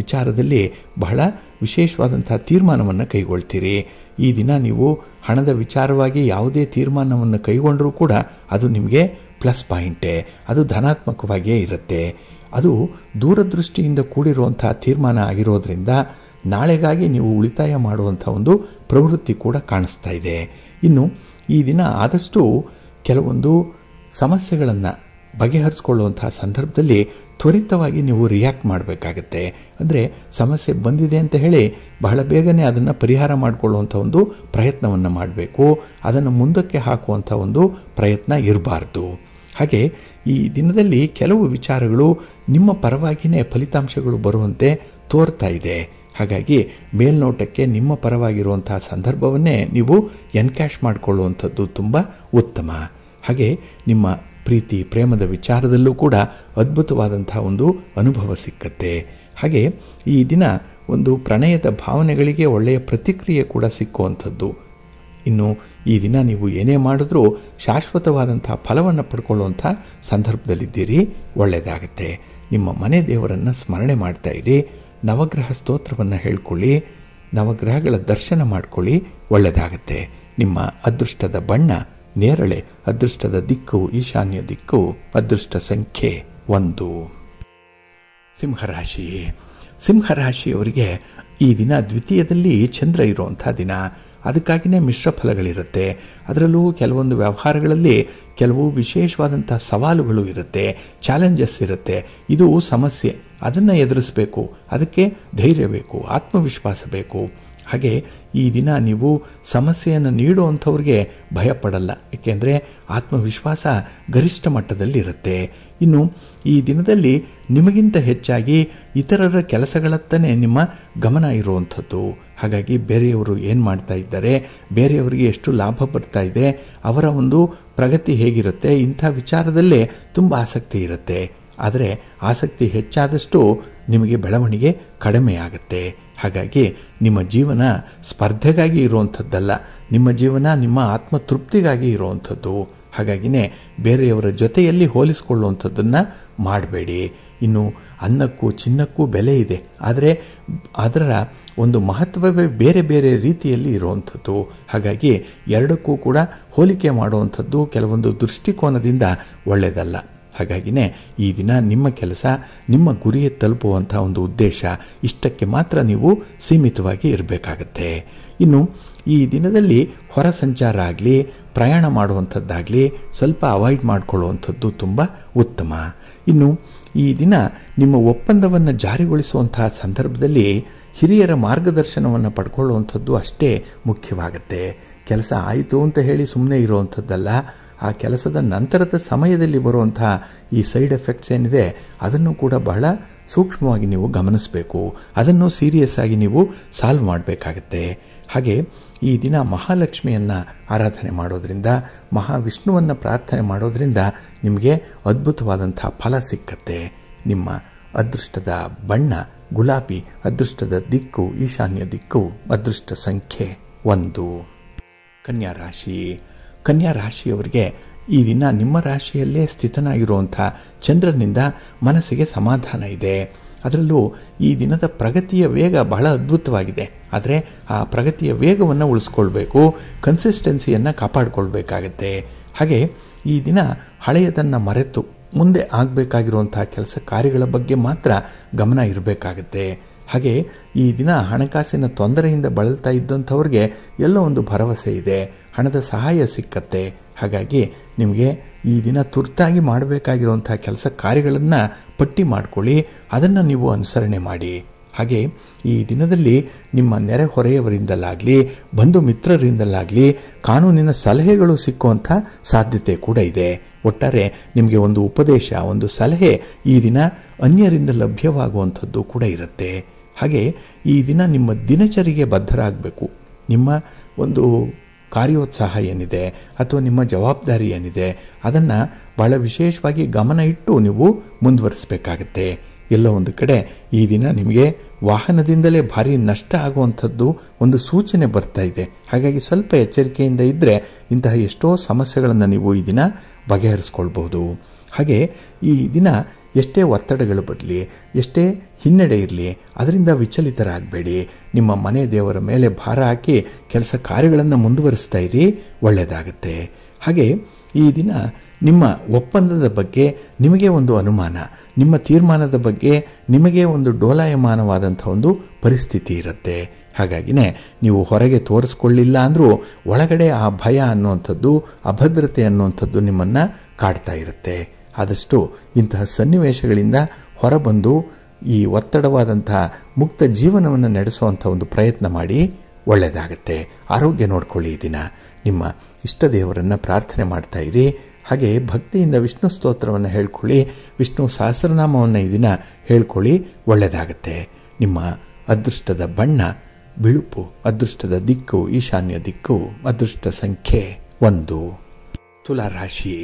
ವಿಚಾರದಲ್ಲಿ ಬಹಳ ವಿಶೇಷವಾದಂಥ ತೀರ್ಮಾನವನ್ನು ಕೈಗೊಳ್ತೀರಿ. ಈ ದಿನ ನೀವು ಹಣದ ವಿಚಾರವಾಗಿ ಯಾವುದೇ ತೀರ್ಮಾನವನ್ನು ಕೈಗೊಂಡರೂ ಕೂಡ ಅದು ನಿಮಗೆ ಪ್ಲಸ್ ಪಾಯಿಂಟೇ, ಅದು ಧನಾತ್ಮಕವಾಗಿಯೇ ಇರುತ್ತೆ. ಅದು ದೂರದೃಷ್ಟಿಯಿಂದ ಕೂಡಿರುವಂಥ ತೀರ್ಮಾನ ಆಗಿರೋದ್ರಿಂದ ನಾಳೆಗಾಗಿ ನೀವು ಉಳಿತಾಯ ಮಾಡುವಂಥ ಒಂದು ಪ್ರವೃತ್ತಿ ಕೂಡ ಕಾಣಿಸ್ತಾ ಇದೆ. ಇನ್ನು ಈ ದಿನ ಆದಷ್ಟು ಕೆಲವೊಂದು ಸಮಸ್ಯೆಗಳನ್ನು ಬಗೆಹರಿಸ್ಕೊಳ್ಳುವಂಥ ಸಂದರ್ಭದಲ್ಲಿ ತ್ವರಿತವಾಗಿ ನೀವು ರಿಯಾಕ್ಟ್ ಮಾಡಬೇಕಾಗತ್ತೆ. ಅಂದರೆ ಸಮಸ್ಯೆ ಬಂದಿದೆ ಅಂತ ಹೇಳಿ ಬಹಳ ಬೇಗನೆ ಅದನ್ನು ಪರಿಹಾರ ಮಾಡಿಕೊಳ್ಳುವಂಥ ಒಂದು ಪ್ರಯತ್ನವನ್ನು ಮಾಡಬೇಕು. ಅದನ್ನು ಮುಂದಕ್ಕೆ ಹಾಕುವಂಥ ಒಂದು ಪ್ರಯತ್ನ ಇರಬಾರ್ದು. ಹಾಗೆ ಈ ದಿನದಲ್ಲಿ ಕೆಲವು ವಿಚಾರಗಳು ನಿಮ್ಮ ಪರವಾಗಿಯೇ ಫಲಿತಾಂಶಗಳು ಬರುವಂತೆ ತೋರ್ತಾ ಇದೆ. ಹಾಗಾಗಿ ಮೇಲ್ನೋಟಕ್ಕೆ ನಿಮ್ಮ ಪರವಾಗಿರುವಂತಹ ಸಂದರ್ಭವನ್ನೇ ನೀವು ಎನ್ಕ್ಯಾಶ್ ಮಾಡಿಕೊಳ್ಳುವಂಥದ್ದು ತುಂಬ ಉತ್ತಮ. ಹಾಗೆ ನಿಮ್ಮ ಪ್ರೀತಿ ಪ್ರೇಮದ ವಿಚಾರದಲ್ಲೂ ಕೂಡ ಅದ್ಭುತವಾದಂಥ ಒಂದು ಅನುಭವ ಸಿಕ್ಕತ್ತೆ. ಹಾಗೆ ಈ ದಿನ ಒಂದು ಪ್ರಣಯದ ಭಾವನೆಗಳಿಗೆ ಒಳ್ಳೆಯ ಪ್ರತಿಕ್ರಿಯೆ ಕೂಡ ಸಿಕ್ಕುವಂಥದ್ದು. ಇನ್ನು ಈ ದಿನ ನೀವು ಏನೇ ಮಾಡಿದ್ರೂ ಶಾಶ್ವತವಾದಂಥ ಫಲವನ್ನು ಪಡ್ಕೊಳ್ಳುವಂಥ ಸಂದರ್ಭದಲ್ಲಿದ್ದೀರಿ, ಒಳ್ಳೆಯದಾಗತ್ತೆ. ನಿಮ್ಮ ಮನೆ ದೇವರನ್ನು ಸ್ಮರಣೆ ಮಾಡ್ತಾ ಇರಿ, ನವಗ್ರಹ ಸ್ತೋತ್ರವನ್ನು ಹೇಳ್ಕೊಳ್ಳಿ, ನವಗ್ರಹಗಳ ದರ್ಶನ ಮಾಡ್ಕೊಳ್ಳಿ, ಒಳ್ಳೆಯದಾಗತ್ತೆ. ನಿಮ್ಮ ಅದೃಷ್ಟದ ಬಣ್ಣ ನೇರಳೆ, ಅದೃಷ್ಟದ ದಿಕ್ಕು ಈಶಾನ್ಯ ದಿಕ್ಕು, ಅದೃಷ್ಟ ಸಂಖ್ಯೆ 1. ಸಿಂಹರಾಶಿ. ಸಿಂಹರಾಶಿಯವರಿಗೆ ಈ ದಿನ ದ್ವಿತೀಯದಲ್ಲಿ ಚಂದ್ರ ಇರುವಂಥ ದಿನ. ಅದಕ್ಕಾಗಿಯೇ ಮಿಶ್ರ ಫಲಗಳಿರುತ್ತೆ. ಅದರಲ್ಲೂ ಕೆಲವೊಂದು ವ್ಯವಹಾರಗಳಲ್ಲಿ ಕೆಲವು ವಿಶೇಷವಾದಂಥ ಸವಾಲುಗಳು ಇರುತ್ತೆ, ಚಾಲೆಂಜಸ್ ಇರುತ್ತೆ. ಇದು ಸಮಸ್ಯೆ, ಅದನ್ನು ಎದುರಿಸಬೇಕು. ಅದಕ್ಕೆ ಧೈರ್ಯ ಬೇಕು, ಆತ್ಮವಿಶ್ವಾಸ ಬೇಕು. ಹಾಗೆ ಈ ದಿನ ನೀವು ಸಮಸ್ಯೆಯನ್ನು ನೀಡುವಂಥವ್ರಿಗೆ ಭಯಪಡಲ್ಲ, ಏಕೆಂದರೆ ಆತ್ಮವಿಶ್ವಾಸ ಗರಿಷ್ಠ ಮಟ್ಟದಲ್ಲಿರುತ್ತೆ. ಇನ್ನು ಈ ದಿನದಲ್ಲಿ ನಿಮಗಿಂತ ಹೆಚ್ಚಾಗಿ ಇತರರ ಕೆಲಸಗಳತ್ತನೇ ನಿಮ್ಮ ಗಮನ ಇರುವಂಥದ್ದು. ಹಾಗಾಗಿ ಬೇರೆಯವರು ಏನು ಮಾಡ್ತಾ ಇದ್ದಾರೆ, ಬೇರೆಯವರಿಗೆ ಎಷ್ಟು ಲಾಭ ಬರ್ತಾ ಇದೆ, ಅವರ ಒಂದು ಪ್ರಗತಿ ಹೇಗಿರುತ್ತೆ, ಇಂಥ ವಿಚಾರದಲ್ಲೇ ತುಂಬ ಆಸಕ್ತಿ ಇರುತ್ತೆ. ಆದರೆ ಆಸಕ್ತಿ ಹೆಚ್ಚಾದಷ್ಟು ನಿಮಗೆ ಬೆಳವಣಿಗೆ ಕಡಿಮೆ ಆಗುತ್ತೆ. ಹಾಗಾಗಿ ನಿಮ್ಮ ಜೀವನ ಸ್ಪರ್ಧೆಗಾಗಿ ಇರುವಂಥದ್ದಲ್ಲ, ನಿಮ್ಮ ಜೀವನ ನಿಮ್ಮ ಆತ್ಮತೃಪ್ತಿಗಾಗಿ ಇರುವಂಥದ್ದು. ಹಾಗಾಗಿನೇ ಬೇರೆಯವರ ಜೊತೆಯಲ್ಲಿ ಹೋಲಿಸಿಕೊಳ್ಳುವಂಥದ್ದನ್ನು ಮಾಡಬೇಡಿ. ಇನ್ನು ಅನ್ನಕ್ಕೂ ಚಿನ್ನಕ್ಕೂ ಬೆಲೆ ಇದೆ, ಆದರೆ ಅದರ ಒಂದು ಮಹತ್ವವೇ ಬೇರೆ ಬೇರೆ ರೀತಿಯಲ್ಲಿ ಇರುವಂಥದ್ದು. ಹಾಗಾಗಿ ಎರಡಕ್ಕೂ ಕೂಡ ಹೋಲಿಕೆ ಮಾಡುವಂಥದ್ದು ಕೆಲವೊಂದು ದೃಷ್ಟಿಕೋನದಿಂದ ಒಳ್ಳೆಯದಲ್ಲ. ಹಾಗಾಗಿನೇ ಈ ದಿನ ನಿಮ್ಮ ಕೆಲಸ, ನಿಮ್ಮ ಗುರಿಯ ತಲುಪುವಂಥ ಒಂದು ಉದ್ದೇಶ, ಇಷ್ಟಕ್ಕೆ ಮಾತ್ರ ನೀವು ಸೀಮಿತವಾಗಿ ಇರಬೇಕಾಗತ್ತೆ. ಇನ್ನು ಈ ದಿನದಲ್ಲಿ ಹೊರ ಸಂಚಾರ ಆಗಲಿ, ಪ್ರಯಾಣ ಮಾಡುವಂಥದ್ದಾಗಲಿ ಸ್ವಲ್ಪ ಅವಾಯ್ಡ್ ಮಾಡಿಕೊಳ್ಳುವಂಥದ್ದು ತುಂಬ ಉತ್ತಮ. ಇನ್ನು ಈ ದಿನ ನಿಮ್ಮ ಒಪ್ಪಂದವನ್ನು ಜಾರಿಗೊಳಿಸುವಂತಹ ಸಂದರ್ಭದಲ್ಲಿ ಹಿರಿಯರ ಮಾರ್ಗದರ್ಶನವನ್ನು ಪಡ್ಕೊಳ್ಳುವಂಥದ್ದು ಅಷ್ಟೇ ಮುಖ್ಯವಾಗುತ್ತೆ. ಕೆಲಸ ಆಯಿತು ಅಂತ ಹೇಳಿ ಸುಮ್ಮನೆ ಇರುವಂಥದ್ದಲ್ಲ, ಆ ಕೆಲಸದ ನಂತರದ ಸಮಯದಲ್ಲಿ ಬರುವಂಥ ಈ ಸೈಡ್ ಎಫೆಕ್ಟ್ಸ್ ಏನಿದೆ ಅದನ್ನು ಕೂಡ ಬಹಳ ಸೂಕ್ಷ್ಮವಾಗಿ ನೀವು ಗಮನಿಸಬೇಕು. ಅದನ್ನು ಸೀರಿಯಸ್ ಆಗಿ ನೀವು ಸಾಲ್ವ್ ಮಾಡಬೇಕಾಗತ್ತೆ. ಹಾಗೆ ಈ ದಿನ ಮಹಾಲಕ್ಷ್ಮಿಯನ್ನು ಆರಾಧನೆ ಮಾಡೋದ್ರಿಂದ, ಮಹಾವಿಷ್ಣುವನ್ನು ಪ್ರಾರ್ಥನೆ ಮಾಡೋದ್ರಿಂದ ನಿಮಗೆ ಅದ್ಭುತವಾದಂಥ ಫಲ ಸಿಕ್ಕತ್ತೆ. ನಿಮ್ಮ ಅದೃಷ್ಟದ ಬಣ್ಣ ಗುಲಾಬಿ, ಅದೃಷ್ಟದ ದಿಕ್ಕು ಈಶಾನ್ಯ ದಿಕ್ಕು, ಅದೃಷ್ಟ ಸಂಖ್ಯೆ 1. ಕನ್ಯಾ ರಾಶಿ. ಕನ್ಯಾ ರಾಶಿಯವರಿಗೆ ಈ ದಿನ ನಿಮ್ಮ ರಾಶಿಯಲ್ಲೇ ಸ್ಥಿತನಾಗಿರುವಂಥ ಚಂದ್ರನಿಂದ ಮನಸ್ಸಿಗೆ ಸಮಾಧಾನ ಇದೆ. ಅದರಲ್ಲೂ ಈ ದಿನದ ಪ್ರಗತಿಯ ವೇಗ ಬಹಳ ಅದ್ಭುತವಾಗಿದೆ. ಆದರೆ ಆ ಪ್ರಗತಿಯ ವೇಗವನ್ನು ಉಳಿಸ್ಕೊಳ್ಬೇಕು, ಕನ್ಸಿಸ್ಟೆನ್ಸಿಯನ್ನು ಕಾಪಾಡಿಕೊಳ್ಬೇಕಾಗತ್ತೆ. ಹಾಗೆ ಈ ದಿನ ಹಳೆಯದನ್ನು ಮರೆತು ಮುಂದೆ ಆಗಬೇಕಾಗಿರುವಂಥ ಕೆಲಸ ಕಾರ್ಯಗಳ ಬಗ್ಗೆ ಮಾತ್ರ ಗಮನ ಇರಬೇಕಾಗತ್ತೆ. ಹಾಗೆ ಈ ದಿನ ಹಣಕಾಸಿನ ತೊಂದರೆಯಿಂದ ಬಳಲ್ತಾ ಇದ್ದಂಥವ್ರಿಗೆ ಎಲ್ಲೋ ಒಂದು ಭರವಸೆ ಇದೆ, ಹಣದ ಸಹಾಯ ಸಿಕ್ಕತ್ತೆ. ಹಾಗಾಗಿ ನಿಮಗೆ ಈ ದಿನ ತುರ್ತಾಗಿ ಮಾಡಬೇಕಾಗಿರುವಂಥ ಕೆಲಸ ಕಾರ್ಯಗಳನ್ನು ಪಟ್ಟಿ ಮಾಡಿಕೊಳ್ಳಿ, ಅದನ್ನು ನೀವು ಅನುಸರಣೆ ಮಾಡಿ. ಹಾಗೆ ಈ ದಿನದಲ್ಲಿ ನಿಮ್ಮ ನೆರೆಹೊರೆಯವರಿಂದಲಾಗಲಿ ಬಂಧು ಮಿತ್ರರಿಂದಲಾಗಲಿ ಕಾನೂನಿನ ಸಲಹೆಗಳು ಸಿಕ್ಕುವಂಥ ಸಾಧ್ಯತೆ ಕೂಡ ಇದೆ. ಒಟ್ಟಾರೆ ನಿಮಗೆ ಒಂದು ಉಪದೇಶ, ಒಂದು ಸಲಹೆ ಈ ದಿನ ಅನ್ಯರಿಂದ ಲಭ್ಯವಾಗುವಂಥದ್ದು ಕೂಡ ಇರುತ್ತೆ. ಹಾಗೆ ಈ ದಿನ ನಿಮ್ಮ ದಿನಚರಿಗೆ ಬದ್ಧರಾಗಬೇಕು. ನಿಮ್ಮ ಒಂದು ಕಾರ್ಯೋತ್ಸಾಹ ಏನಿದೆ ಅಥವಾ ನಿಮ್ಮ ಜವಾಬ್ದಾರಿ ಏನಿದೆ ಅದನ್ನು ಬಹಳ ವಿಶೇಷವಾಗಿ ಗಮನ ಇಟ್ಟು ನೀವು ಮುಂದುವರಿಸಬೇಕಾಗತ್ತೆ. ಎಲ್ಲೋ ಒಂದು ಕಡೆ ಈ ದಿನ ನಿಮಗೆ ವಾಹನದಿಂದಲೇ ಭಾರಿ ನಷ್ಟ ಆಗುವಂಥದ್ದು ಒಂದು ಸೂಚನೆ ಬರ್ತಾ ಇದೆ. ಹಾಗಾಗಿ ಸ್ವಲ್ಪ ಎಚ್ಚರಿಕೆಯಿಂದ ಇದ್ದರೆ ಇಂತಹ ಎಷ್ಟೋ ಸಮಸ್ಯೆಗಳನ್ನು ನೀವು ಈ ದಿನ ಬಗೆಹರಿಸ್ಕೊಳ್ಬೋದು. ಹಾಗೆ ಈ ದಿನ ಎಷ್ಟೇ ಒತ್ತಡಗಳು ಬರಲಿ, ಎಷ್ಟೇ ಹಿನ್ನಡೆ ಇರಲಿ, ಅದರಿಂದ ವಿಚಲಿತರಾಗಬೇಡಿ. ನಿಮ್ಮ ಮನೆ ದೇವರ ಮೇಲೆ ಭಾರ ಹಾಕಿ ಕೆಲಸ ಕಾರ್ಯಗಳನ್ನು ಮುಂದುವರಿಸ್ತಾ ಇರಿ, ಒಳ್ಳೆಯದಾಗುತ್ತೆ. ಹಾಗೆ ಈ ದಿನ ನಿಮ್ಮ ಒಪ್ಪಂದದ ಬಗ್ಗೆ ನಿಮಗೆ ಒಂದು ಅನುಮಾನ, ನಿಮ್ಮ ತೀರ್ಮಾನದ ಬಗ್ಗೆ ನಿಮಗೆ ಒಂದು ಡೋಲಾಯಮಾನವಾದಂಥ ಒಂದು ಪರಿಸ್ಥಿತಿ ಇರುತ್ತೆ. ಹಾಗಾಗಿನೇ ನೀವು ಹೊರಗೆ ತೋರಿಸ್ಕೊಳ್ಳಿಲ್ಲ ಅಂದರೂ ಒಳಗಡೆ ಆ ಭಯ ಅನ್ನುವಂಥದ್ದು, ಅಭದ್ರತೆ ಅನ್ನುವಂಥದ್ದು ನಿಮ್ಮನ್ನು ಕಾಡ್ತಾ ಇರುತ್ತೆ. ಆದಷ್ಟು ಇಂತಹ ಸನ್ನಿವೇಶಗಳಿಂದ ಹೊರಬಂದು ಈ ಒತ್ತಡವಾದಂಥ ಮುಕ್ತ ಜೀವನವನ್ನು ನಡೆಸುವಂಥ ಒಂದು ಪ್ರಯತ್ನ ಮಾಡಿ, ಒಳ್ಳೆಯದಾಗತ್ತೆ. ಆರೋಗ್ಯ ನೋಡ್ಕೊಳ್ಳಿ. ಈ ದಿನ ನಿಮ್ಮ ಇಷ್ಟ ದೇವರನ್ನು ಪ್ರಾರ್ಥನೆ ಮಾಡ್ತಾ ಇರಿ. ಹಾಗೆ ಭಕ್ತಿಯಿಂದ ವಿಷ್ಣು ಸ್ತೋತ್ರವನ್ನು ಹೇಳ್ಕೊಳ್ಳಿ, ವಿಷ್ಣು ಸಹಸ್ರನಾಮವನ್ನು ಈ ದಿನ ಹೇಳ್ಕೊಳ್ಳಿ, ಒಳ್ಳೆಯದಾಗತ್ತೆ. ನಿಮ್ಮ ಅದೃಷ್ಟದ ಬಣ್ಣ ಬಿಳುಪು, ಅದೃಷ್ಟದ ದಿಕ್ಕು ಈಶಾನ್ಯ ದಿಕ್ಕು, ಅದೃಷ್ಟ ಸಂಖ್ಯೆ 1. ತುಲಾರಾಶಿ.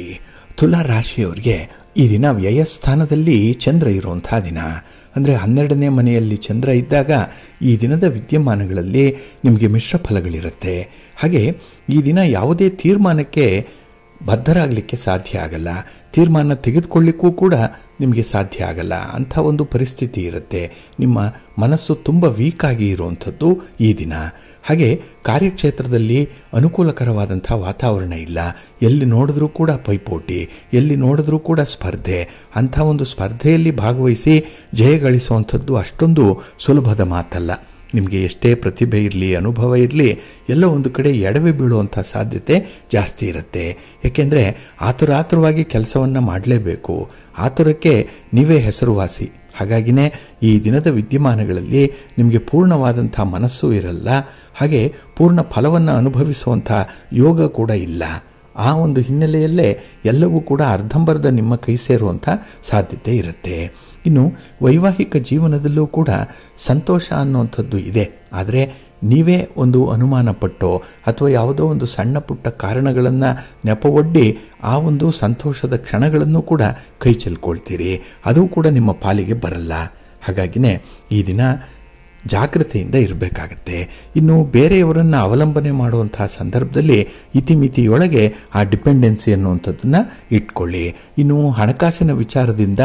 ತುಲಾರಾಶಿಯವರಿಗೆ ಈ ದಿನ ವ್ಯಯಸ್ಥಾನದಲ್ಲಿ ಚಂದ್ರ ಇರುವಂಥ ದಿನ. ಅಂದರೆ 12ನೇ ಮನೆಯಲ್ಲಿ ಚಂದ್ರ ಇದ್ದಾಗ ಈ ದಿನದ ವಿದ್ಯಮಾನಗಳಲ್ಲಿ ನಿಮಗೆ ಮಿಶ್ರ ಫಲಗಳಿರುತ್ತೆ. ಹಾಗೆ ಈ ದಿನ ಯಾವುದೇ ತೀರ್ಮಾನಕ್ಕೆ ಬದ್ಧರಾಗಲಿಕ್ಕೆ ಸಾಧ್ಯ ಆಗಲ್ಲ, ತೀರ್ಮಾನ ತೆಗೆದುಕೊಳ್ಳಿಕ್ಕೂ ಕೂಡ ನಿಮಗೆ ಸಾಧ್ಯ ಆಗಲ್ಲ. ಅಂಥ ಒಂದು ಪರಿಸ್ಥಿತಿ ಇರುತ್ತೆ. ನಿಮ್ಮ ಮನಸ್ಸು ತುಂಬ ವೀಕಾಗಿ ಇರುವಂಥದ್ದು ಈ ದಿನ. ಹಾಗೆ ಕಾರ್ಯಕ್ಷೇತ್ರದಲ್ಲಿ ಅನುಕೂಲಕರವಾದಂಥ ವಾತಾವರಣ ಇಲ್ಲ. ಎಲ್ಲಿ ನೋಡಿದ್ರೂ ಕೂಡ ಪೈಪೋಟಿ, ಎಲ್ಲಿ ನೋಡಿದ್ರೂ ಕೂಡ ಸ್ಪರ್ಧೆ. ಅಂಥ ಒಂದು ಸ್ಪರ್ಧೆಯಲ್ಲಿ ಭಾಗವಹಿಸಿ ಜಯ ಗಳಿಸುವಂಥದ್ದು ಅಷ್ಟೊಂದು ಸುಲಭದ ಮಾತಲ್ಲ. ನಿಮಗೆ ಎಷ್ಟೇ ಪ್ರತಿಭೆ ಇರಲಿ, ಅನುಭವ ಇರಲಿ, ಎಲ್ಲೋ ಒಂದು ಕಡೆ ಎಡವಿ ಬೀಳುವಂಥ ಸಾಧ್ಯತೆ ಜಾಸ್ತಿ ಇರುತ್ತೆ. ಏಕೆಂದರೆ ಆತುರಾತುರವಾಗಿ ಕೆಲಸವನ್ನು ಮಾಡಲೇಬೇಕು. ಆತುರಕ್ಕೆ ನೀವೇ ಹೆಸರುವಾಸಿ. ಹಾಗಾಗಿನೇ ಈ ದಿನದ ವಿದ್ಯಮಾನಗಳಲ್ಲಿ ನಿಮಗೆ ಪೂರ್ಣವಾದಂಥ ಮನಸ್ಸು ಇರಲ್ಲ. ಹಾಗೆ ಪೂರ್ಣ ಫಲವನ್ನು ಅನುಭವಿಸುವಂಥ ಯೋಗ ಕೂಡ ಇಲ್ಲ. ಆ ಒಂದು ಹಿನ್ನೆಲೆಯಲ್ಲೇ ಎಲ್ಲವೂ ಕೂಡ ಅರ್ಧಂಬರ್ಧ ನಿಮ್ಮ ಕೈ ಸೇರುವಂಥ ಸಾಧ್ಯತೆ ಇರುತ್ತೆ. ಇನ್ನು ವೈವಾಹಿಕ ಜೀವನದಲ್ಲೂ ಕೂಡ ಸಂತೋಷ ಅನ್ನುವಂಥದ್ದು ಇದೆ. ಆದರೆ ನೀವೇ ಒಂದು ಅನುಮಾನ ಪಟ್ಟೋ ಅಥವಾ ಯಾವುದೋ ಒಂದು ಸಣ್ಣ ಪುಟ್ಟ ಕಾರಣಗಳನ್ನು ನೆಪವೊಡ್ಡಿ ಆ ಒಂದು ಸಂತೋಷದ ಕ್ಷಣಗಳನ್ನು ಕೂಡ ಕೈ ಚೆಲ್ಕೊಳ್ತೀರಿ. ಅದು ಕೂಡ ನಿಮ್ಮ ಪಾಲಿಗೆ ಬರಲ್ಲ. ಹಾಗಾಗಿನೇ ಈ ದಿನ ಜಾಗೃತೆಯಿಂದ ಇರಬೇಕಾಗತ್ತೆ. ಇನ್ನು ಬೇರೆಯವರನ್ನು ಅವಲಂಬನೆ ಮಾಡುವಂತಹ ಸಂದರ್ಭದಲ್ಲಿ ಇತಿಮಿತಿಯೊಳಗೆ ಆ ಡಿಪೆಂಡೆನ್ಸಿ ಅನ್ನುವಂಥದ್ದನ್ನು ಇಟ್ಕೊಳ್ಳಿ. ಇನ್ನು ಹಣಕಾಸಿನ ವಿಚಾರದಿಂದ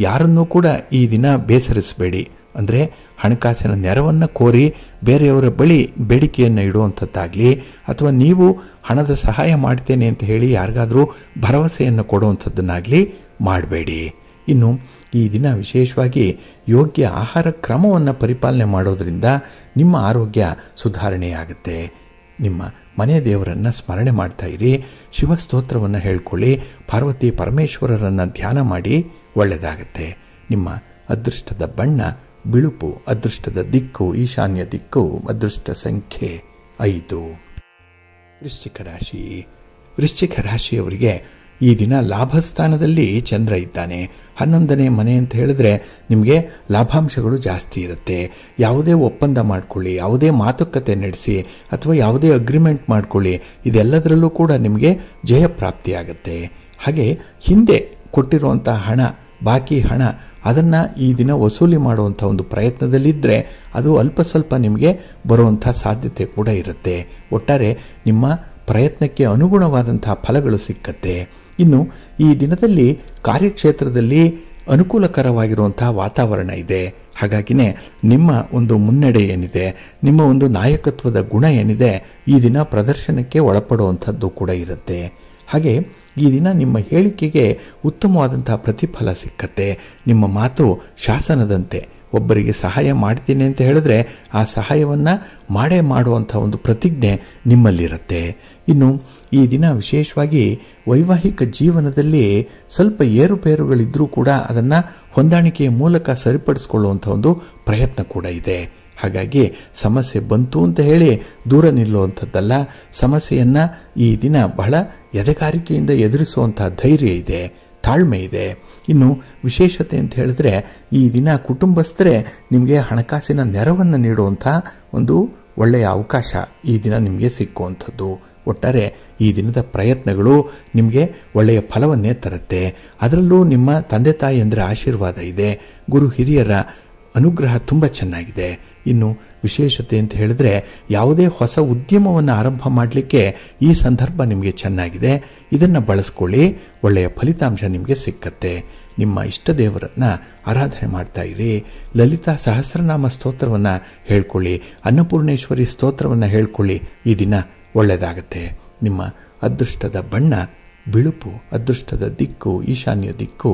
ಯಾರನ್ನೂ ಕೂಡ ಈ ದಿನ ಬೇಸರಿಸಬೇಡಿ. ಅಂದರೆ ಹಣಕಾಸಿನ ನೆರವನ್ನು ಕೋರಿ ಬೇರೆಯವರ ಬಳಿ ಬೇಡಿಕೆಯನ್ನು ಇಡುವಂಥದ್ದಾಗಲಿ ಅಥವಾ ನೀವು ಹಣದ ಸಹಾಯ ಮಾಡ್ತೇನೆ ಅಂತ ಹೇಳಿ ಯಾರಿಗಾದರೂ ಭರವಸೆಯನ್ನು ಕೊಡುವಂಥದ್ದನ್ನಾಗಲಿ ಮಾಡಬೇಡಿ. ಇನ್ನು ಈ ದಿನ ವಿಶೇಷವಾಗಿ ಯೋಗ್ಯ ಆಹಾರ ಕ್ರಮವನ್ನು ಪರಿಪಾಲನೆ ಮಾಡೋದರಿಂದ ನಿಮ್ಮ ಆರೋಗ್ಯ ಸುಧಾರಣೆಯಾಗುತ್ತೆ. ನಿಮ್ಮ ಮನೆ ದೇವರನ್ನು ಸ್ಮರಣೆ ಮಾಡ್ತಾ ಇರಿ. ಶಿವಸ್ತೋತ್ರವನ್ನು ಹೇಳ್ಕೊಳ್ಳಿ. ಪಾರ್ವತಿ ಪರಮೇಶ್ವರರನ್ನು ಧ್ಯಾನ ಮಾಡಿ ಒಳ್ಳೆಯದಾಗತ್ತೆ. ನಿಮ್ಮ ಅದೃಷ್ಟದ ಬಣ್ಣ ಬಿಳುಪು, ಅದೃಷ್ಟದ ದಿಕ್ಕು ಈಶಾನ್ಯ ದಿಕ್ಕು, ಅದೃಷ್ಟ ಸಂಖ್ಯೆ 5. ವೃಶ್ಚಿಕ ರಾಶಿ. ವೃಶ್ಚಿಕ ರಾಶಿಯವರಿಗೆ ಈ ದಿನ ಲಾಭಸ್ಥಾನದಲ್ಲಿ ಚಂದ್ರ ಇದ್ದಾನೆ. 11ನೇ ಮನೆ ಅಂತ ಹೇಳಿದ್ರೆ ನಿಮಗೆ ಲಾಭಾಂಶಗಳು ಜಾಸ್ತಿ ಇರುತ್ತೆ. ಯಾವುದೇ ಒಪ್ಪಂದ ಮಾಡ್ಕೊಳ್ಳಿ, ಯಾವುದೇ ಮಾತುಕತೆ ನಡೆಸಿ ಅಥವಾ ಯಾವುದೇ ಅಗ್ರಿಮೆಂಟ್ ಮಾಡ್ಕೊಳ್ಳಿ, ಇದೆಲ್ಲದರಲ್ಲೂ ಕೂಡ ನಿಮಗೆ ಜಯಪ್ರಾಪ್ತಿಯಾಗತ್ತೆ. ಹಾಗೆ ಹಿಂದೆ ಕೊಟ್ಟಿರುವಂಥ ಹಣ, ಬಾಕಿ ಹಣ, ಅದನ್ನು ಈ ದಿನ ವಸೂಲಿ ಮಾಡುವಂಥ ಒಂದು ಪ್ರಯತ್ನದಲ್ಲಿದ್ದರೆ ಅದು ಅಲ್ಪ ಸ್ವಲ್ಪ ನಿಮಗೆ ಬರುವಂಥ ಸಾಧ್ಯತೆ ಕೂಡ ಇರುತ್ತೆ. ಒಟ್ಟಾರೆ ನಿಮ್ಮ ಪ್ರಯತ್ನಕ್ಕೆ ಅನುಗುಣವಾದಂತಹ ಫಲಗಳು ಸಿಕ್ಕತ್ತೆ. ಇನ್ನು ಈ ದಿನದಲ್ಲಿ ಕಾರ್ಯಕ್ಷೇತ್ರದಲ್ಲಿ ಅನುಕೂಲಕರವಾಗಿರುವಂತಹ ವಾತಾವರಣ ಇದೆ. ಹಾಗಾಗಿನೇ ನಿಮ್ಮ ಒಂದು ಮುನ್ನಡೆ ಏನಿದೆ, ನಿಮ್ಮ ಒಂದು ನಾಯಕತ್ವದ ಗುಣ ಏನಿದೆ, ಈ ದಿನ ಪ್ರದರ್ಶನಕ್ಕೆ ಒಳಪಡುವಂಥದ್ದು ಕೂಡ ಇರುತ್ತೆ. ಹಾಗೆ ಈ ದಿನ ನಿಮ್ಮ ಹೇಳಿಕೆಗೆ ಉತ್ತಮವಾದಂತಹ ಪ್ರತಿಫಲ ಸಿಕ್ಕತ್ತೆ. ನಿಮ್ಮ ಮಾತು ಶಾಸನದಂತೆ. ಒಬ್ಬರಿಗೆ ಸಹಾಯ ಮಾಡ್ತೀನಿ ಅಂತ ಹೇಳಿದ್ರೆ ಆ ಸಹಾಯವನ್ನು ಮಾಡೇ ಮಾಡುವಂಥ ಒಂದು ಪ್ರತಿಜ್ಞೆ ನಿಮ್ಮಲ್ಲಿರುತ್ತೆ. ಇನ್ನು ಈ ದಿನ ವಿಶೇಷವಾಗಿ ವೈವಾಹಿಕ ಜೀವನದಲ್ಲಿ ಸ್ವಲ್ಪ ಏರುಪೇರುಗಳಿದ್ದರೂ ಕೂಡ ಅದನ್ನು ಹೊಂದಾಣಿಕೆಯ ಮೂಲಕ ಸರಿಪಡಿಸ್ಕೊಳ್ಳುವಂಥ ಒಂದು ಪ್ರಯತ್ನ ಕೂಡ ಇದೆ. ಹಾಗಾಗಿ ಸಮಸ್ಯೆ ಬಂತು ಅಂತ ಹೇಳಿ ದೂರ ನಿಲ್ಲುವಂಥದ್ದಲ್ಲ, ಸಮಸ್ಯೆಯನ್ನು ಈ ದಿನ ಬಹಳ ಎದೆಗಾರಿಕೆಯಿಂದ ಎದುರಿಸುವಂಥ ಧೈರ್ಯ ಇದೆ, ತಾಳ್ಮೆ ಇದೆ. ಇನ್ನು ವಿಶೇಷತೆ ಅಂತ ಹೇಳಿದ್ರೆ ಈ ದಿನ ಕುಟುಂಬಸ್ಥರೇ ನಿಮಗೆ ಹಣಕಾಸಿನ ನೆರವನ್ನು ನೀಡುವಂಥ ಒಂದು ಒಳ್ಳೆಯ ಅವಕಾಶ ಈ ದಿನ ನಿಮಗೆ ಸಿಕ್ಕುವಂಥದ್ದು. ಒಟ್ಟಾರೆ ಈ ದಿನದ ಪ್ರಯತ್ನಗಳು ನಿಮಗೆ ಒಳ್ಳೆಯ ಫಲವನ್ನೇ ತರುತ್ತೆ. ಅದರಲ್ಲೂ ನಿಮ್ಮ ತಂದೆ ತಾಯಿಯಂದರೆ ಆಶೀರ್ವಾದ ಇದೆ, ಗುರು ಹಿರಿಯರ ಅನುಗ್ರಹ ತುಂಬ ಚೆನ್ನಾಗಿದೆ. ಇನ್ನು ವಿಶೇಷತೆ ಅಂತ ಹೇಳಿದ್ರೆ ಯಾವುದೇ ಹೊಸ ಉದ್ಯಮವನ್ನು ಆರಂಭ ಮಾಡಲಿಕ್ಕೆ ಈ ಸಂದರ್ಭ ನಿಮಗೆ ಚೆನ್ನಾಗಿದೆ. ಇದನ್ನು ಬಳಸ್ಕೊಳ್ಳಿ, ಒಳ್ಳೆಯ ಫಲಿತಾಂಶ ನಿಮಗೆ ಸಿಕ್ಕತ್ತೆ. ನಿಮ್ಮ ಇಷ್ಟ ದೇವರನ್ನು ಆರಾಧನೆ ಮಾಡ್ತಾ ಇರಿ. ಲಲಿತಾ ಸಹಸ್ರನಾಮ ಸ್ತೋತ್ರವನ್ನು ಹೇಳ್ಕೊಳ್ಳಿ, ಅನ್ನಪೂರ್ಣೇಶ್ವರಿ ಸ್ತೋತ್ರವನ್ನು ಹೇಳ್ಕೊಳ್ಳಿ. ಈ ದಿನ ಒಳ್ಳೆಯದಾಗತ್ತೆ. ನಿಮ್ಮ ಅದೃಷ್ಟದ ಬಣ್ಣ ಬಿಳುಪು, ಅದೃಷ್ಟದ ದಿಕ್ಕು ಈಶಾನ್ಯ ದಿಕ್ಕು,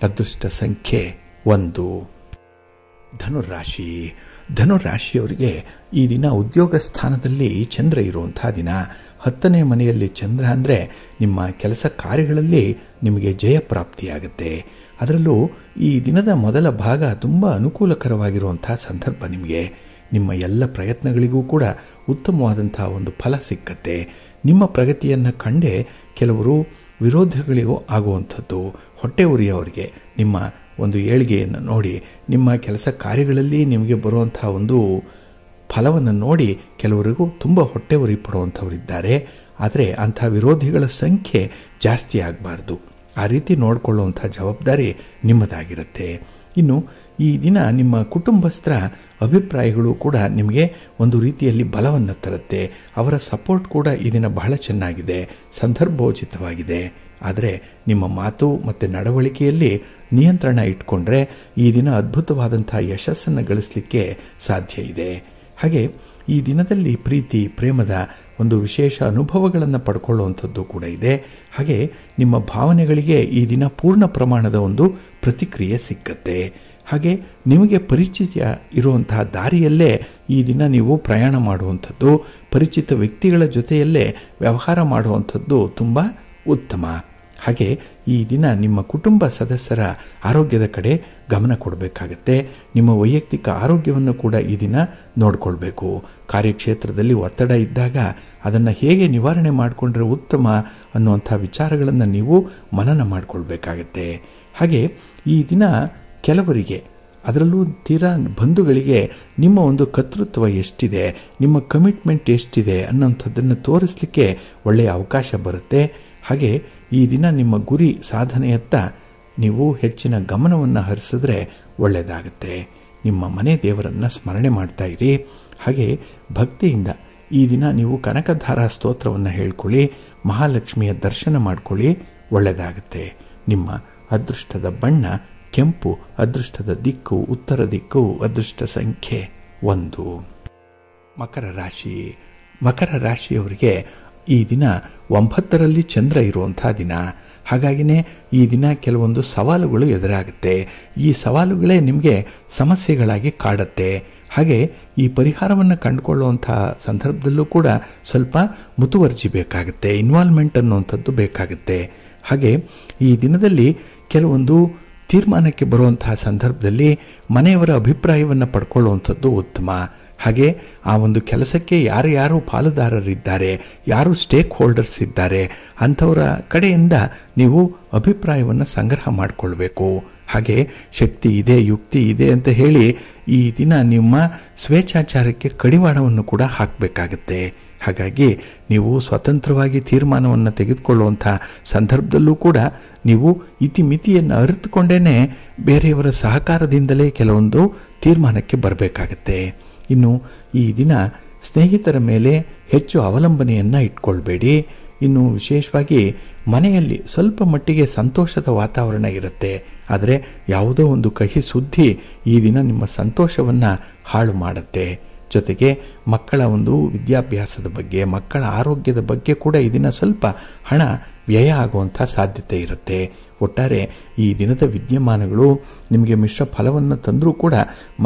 ಅದೃಷ್ಟ ಸಂಖ್ಯೆ 1. ಧನುರಾಶಿ. ಧನುರಾಶಿಯವರಿಗೆ ಈ ದಿನ ಉದ್ಯೋಗ ಸ್ಥಾನದಲ್ಲಿ ಚಂದ್ರ ಇರುವಂಥ ದಿನ. 10ನೇ ಮನೆಯಲ್ಲಿ ಚಂದ್ರ ಅಂದರೆ ನಿಮ್ಮ ಕೆಲಸ ಕಾರ್ಯಗಳಲ್ಲಿ ನಿಮಗೆ ಜಯಪ್ರಾಪ್ತಿಯಾಗುತ್ತೆ. ಅದರಲ್ಲೂ ಈ ದಿನದ ಮೊದಲ ಭಾಗ ತುಂಬ ಅನುಕೂಲಕರವಾಗಿರುವಂಥ ಸಂದರ್ಭ ನಿಮಗೆ. ನಿಮ್ಮ ಎಲ್ಲ ಪ್ರಯತ್ನಗಳಿಗೂ ಕೂಡ ಉತ್ತಮವಾದಂಥ ಒಂದು ಫಲ ಸಿಕ್ಕತ್ತೆ. ನಿಮ್ಮ ಪ್ರಗತಿಯನ್ನು ಕಂಡೇ ಕೆಲವರು ವಿರೋಧಗಳಿಗೂ ಆಗುವಂಥದ್ದು, ಹೊಟ್ಟೆ ಉರಿಯವರಿಗೆ ನಿಮ್ಮ ಒಂದು ಏಳಿಗೆಯನ್ನು ನೋಡಿ, ನಿಮ್ಮ ಕೆಲಸ ಕಾರ್ಯಗಳಲ್ಲಿ ನಿಮಗೆ ಬರುವಂಥ ಒಂದು ಫಲವನ್ನು ನೋಡಿ ಕೆಲವರಿಗೂ ತುಂಬ ಹೊಟ್ಟೆ ಉರಿ ಪಡುವಂಥವರಿದ್ದಾರೆ. ಆದರೆ ಅಂಥ ವಿರೋಧಿಗಳ ಸಂಖ್ಯೆ ಜಾಸ್ತಿ ಆಗಬಾರ್ದು. ಆ ರೀತಿ ನೋಡಿಕೊಳ್ಳುವಂಥ ಜವಾಬ್ದಾರಿ ನಿಮ್ಮದಾಗಿರುತ್ತೆ. ಇನ್ನು ಈ ದಿನ ನಿಮ್ಮ ಕುಟುಂಬಸ್ಥರ ಅಭಿಪ್ರಾಯಗಳು ಕೂಡ ನಿಮಗೆ ಒಂದು ರೀತಿಯಲ್ಲಿ ಬಲವನ್ನು ತರುತ್ತೆ. ಅವರ ಸಪೋರ್ಟ್ ಕೂಡ ಈ ದಿನ ಬಹಳ ಚೆನ್ನಾಗಿದೆ, ಸಂದರ್ಭೋಚಿತವಾಗಿದೆ. ಆದರೆ ನಿಮ್ಮ ಮಾತು ಮತ್ತು ನಡವಳಿಕೆಯಲ್ಲಿ ನಿಯಂತ್ರಣ ಇಟ್ಕೊಂಡ್ರೆ ಈ ದಿನ ಅದ್ಭುತವಾದಂಥ ಯಶಸ್ಸನ್ನು ಗಳಿಸಲಿಕ್ಕೆ ಸಾಧ್ಯ ಇದೆ. ಹಾಗೆ ಈ ದಿನದಲ್ಲಿ ಪ್ರೀತಿ ಪ್ರೇಮದ ಒಂದು ವಿಶೇಷ ಅನುಭವಗಳನ್ನು ಪಡ್ಕೊಳ್ಳುವಂಥದ್ದು ಕೂಡ ಇದೆ. ಹಾಗೆ ನಿಮ್ಮ ಭಾವನೆಗಳಿಗೆ ಈ ದಿನ ಪೂರ್ಣ ಪ್ರಮಾಣದ ಒಂದು ಪ್ರತಿಕ್ರಿಯೆ ಸಿಕ್ಕತ್ತೆ. ಹಾಗೆ ನಿಮಗೆ ಪರಿಚಿತ ಇರುವಂತಹ ದಾರಿಯಲ್ಲೇ ಈ ದಿನ ನೀವು ಪ್ರಯಾಣ ಮಾಡುವಂಥದ್ದು, ಪರಿಚಿತ ವ್ಯಕ್ತಿಗಳ ಜೊತೆಯಲ್ಲೇ ವ್ಯವಹಾರ ಮಾಡುವಂಥದ್ದು ತುಂಬ ಉತ್ತಮ. ಹಾಗೆ ಈ ದಿನ ನಿಮ್ಮ ಕುಟುಂಬ ಸದಸ್ಯರ ಆರೋಗ್ಯದ ಕಡೆ ಗಮನ ಕೊಡಬೇಕಾಗತ್ತೆ. ನಿಮ್ಮ ವೈಯಕ್ತಿಕ ಆರೋಗ್ಯವನ್ನು ಕೂಡ ಈ ದಿನ ನೋಡಿಕೊಳ್ಬೇಕು. ಕಾರ್ಯಕ್ಷೇತ್ರದಲ್ಲಿ ಒತ್ತಡ ಇದ್ದಾಗ ಅದನ್ನು ಹೇಗೆ ನಿವಾರಣೆ ಮಾಡಿಕೊಂಡ್ರೆ ಉತ್ತಮ ಅನ್ನುವಂಥ ವಿಚಾರಗಳನ್ನು ನೀವು ಮನನ ಮಾಡಿಕೊಳ್ಬೇಕಾಗತ್ತೆ. ಹಾಗೆ ಈ ದಿನ ಕೆಲವರಿಗೆ, ಅದರಲ್ಲೂ ತೀರಾ ಬಂಧುಗಳಿಗೆ ನಿಮ್ಮ ಒಂದು ಕರ್ತೃತ್ವ ಎಷ್ಟಿದೆ, ನಿಮ್ಮ ಕಮಿಟ್ಮೆಂಟ್ ಎಷ್ಟಿದೆ ಅನ್ನೋಂಥದ್ದನ್ನು ತೋರಿಸಲಿಕ್ಕೆ ಒಳ್ಳೆಯ ಅವಕಾಶ ಬರುತ್ತೆ. ಹಾಗೆ ಈ ದಿನ ನಿಮ್ಮ ಗುರಿ ಸಾಧನೆಯತ್ತ ನೀವು ಹೆಚ್ಚಿನ ಗಮನವನ್ನು ಹರಿಸಿದ್ರೆ ಒಳ್ಳೆಯದಾಗುತ್ತೆ. ನಿಮ್ಮ ಮನೆ ದೇವರನ್ನು ಸ್ಮರಣೆ ಮಾಡ್ತಾ ಇರಿ. ಹಾಗೆ ಭಕ್ತಿಯಿಂದ ಈ ದಿನ ನೀವು ಕನಕಧಾರಾ ಸ್ತೋತ್ರವನ್ನು ಹೇಳ್ಕೊಳ್ಳಿ, ಮಹಾಲಕ್ಷ್ಮಿಯ ದರ್ಶನ ಮಾಡ್ಕೊಳ್ಳಿ, ಒಳ್ಳೆಯದಾಗುತ್ತೆ. ನಿಮ್ಮ ಅದೃಷ್ಟದ ಬಣ್ಣ ಕೆಂಪು, ಅದೃಷ್ಟದ ದಿಕ್ಕು ಉತ್ತರ ದಿಕ್ಕು, ಅದೃಷ್ಟ ಸಂಖ್ಯೆ 1. ಮಕರ ರಾಶಿ. ಮಕರ ರಾಶಿಯವರಿಗೆ ಈ ದಿನ 9ರಲ್ಲಿ ಚಂದ್ರ ಇರುವಂಥ ದಿನ. ಹಾಗಾಗಿನೇ ಈ ದಿನ ಕೆಲವೊಂದು ಸವಾಲುಗಳು ಎದುರಾಗುತ್ತೆ. ಈ ಸವಾಲುಗಳೇ ನಿಮಗೆ ಸಮಸ್ಯೆಗಳಾಗಿ ಕಾಡುತ್ತೆ. ಹಾಗೆ ಈ ಪರಿಹಾರವನ್ನು ಕಂಡುಕೊಳ್ಳುವಂಥ ಸಂದರ್ಭದಲ್ಲೂ ಕೂಡ ಸ್ವಲ್ಪ ಮುತುವರ್ಜಿ ಬೇಕಾಗುತ್ತೆ, ಇನ್ವಾಲ್ವ್ಮೆಂಟ್ ಅನ್ನುವಂಥದ್ದು ಬೇಕಾಗುತ್ತೆ. ಹಾಗೆ ಈ ದಿನದಲ್ಲಿ ಕೆಲವೊಂದು ತೀರ್ಮಾನಕ್ಕೆ ಬರುವಂತಹ ಸಂದರ್ಭದಲ್ಲಿ ಮನೆಯವರ ಅಭಿಪ್ರಾಯವನ್ನು ಪಡ್ಕೊಳ್ಳುವಂಥದ್ದು ಉತ್ತಮ. ಹಾಗೆ ಆ ಒಂದು ಕೆಲಸಕ್ಕೆ ಯಾರು ಪಾಲುದಾರರಿದ್ದಾರೆ, ಯಾರು ಸ್ಟೇಕ್ ಹೋಲ್ಡರ್ಸ್ ಇದ್ದಾರೆ, ಅಂಥವರ ಕಡೆಯಿಂದ ನೀವು ಅಭಿಪ್ರಾಯವನ್ನು ಸಂಗ್ರಹ ಮಾಡಿಕೊಳ್ಬೇಕು. ಹಾಗೆ ಶಕ್ತಿ ಇದೆ, ಯುಕ್ತಿ ಇದೆ ಅಂತ ಹೇಳಿ ಈ ದಿನ ನಿಮ್ಮ ಸ್ವೇಚ್ಛಾಚಾರಕ್ಕೆ ಕಡಿವಾಣವನ್ನು ಕೂಡ ಹಾಕಬೇಕಾಗತ್ತೆ. ಹಾಗಾಗಿ ನೀವು ಸ್ವತಂತ್ರವಾಗಿ ತೀರ್ಮಾನವನ್ನು ತೆಗೆದುಕೊಳ್ಳುವಂಥ ಸಂದರ್ಭದಲ್ಲೂ ಕೂಡ ನೀವು ಇತಿಮಿತಿಯನ್ನು ಅರಿತುಕೊಂಡೇ ಬೇರೆಯವರ ಸಹಕಾರದಿಂದಲೇ ಕೆಲವೊಂದು ತೀರ್ಮಾನಕ್ಕೆ ಬರಬೇಕಾಗತ್ತೆ. ಇನ್ನು ಈ ದಿನ ಸ್ನೇಹಿತರ ಮೇಲೆ ಹೆಚ್ಚು ಅವಲಂಬನೆಯನ್ನು ಇಟ್ಕೊಳ್ಬೇಡಿ. ಇನ್ನು ವಿಶೇಷವಾಗಿ ಮನೆಯಲ್ಲಿ ಸ್ವಲ್ಪ ಮಟ್ಟಿಗೆ ಸಂತೋಷದ ವಾತಾವರಣ ಇರುತ್ತೆ. ಆದರೆ ಯಾವುದೋ ಒಂದು ಕಹಿ ಸುದ್ದಿ ಈ ದಿನ ನಿಮ್ಮ ಸಂತೋಷವನ್ನು ಹಾಳು ಮಾಡುತ್ತೆ. ಜೊತೆಗೆ ಮಕ್ಕಳ ಒಂದು ವಿದ್ಯಾಭ್ಯಾಸದ ಬಗ್ಗೆ, ಮಕ್ಕಳ ಆರೋಗ್ಯದ ಬಗ್ಗೆ ಕೂಡ ಈ ದಿನ ಸ್ವಲ್ಪ ಹಣ ವ್ಯಯ ಆಗುವಂಥ ಸಾಧ್ಯತೆ ಇರುತ್ತೆ. ಒಟ್ಟಾರೆ ಈ ದಿನದ ವಿದ್ಯಮಾನಗಳು ನಿಮಗೆ ಮಿಶ್ರ ಫಲವನ್ನು ತಂದರೂ ಕೂಡ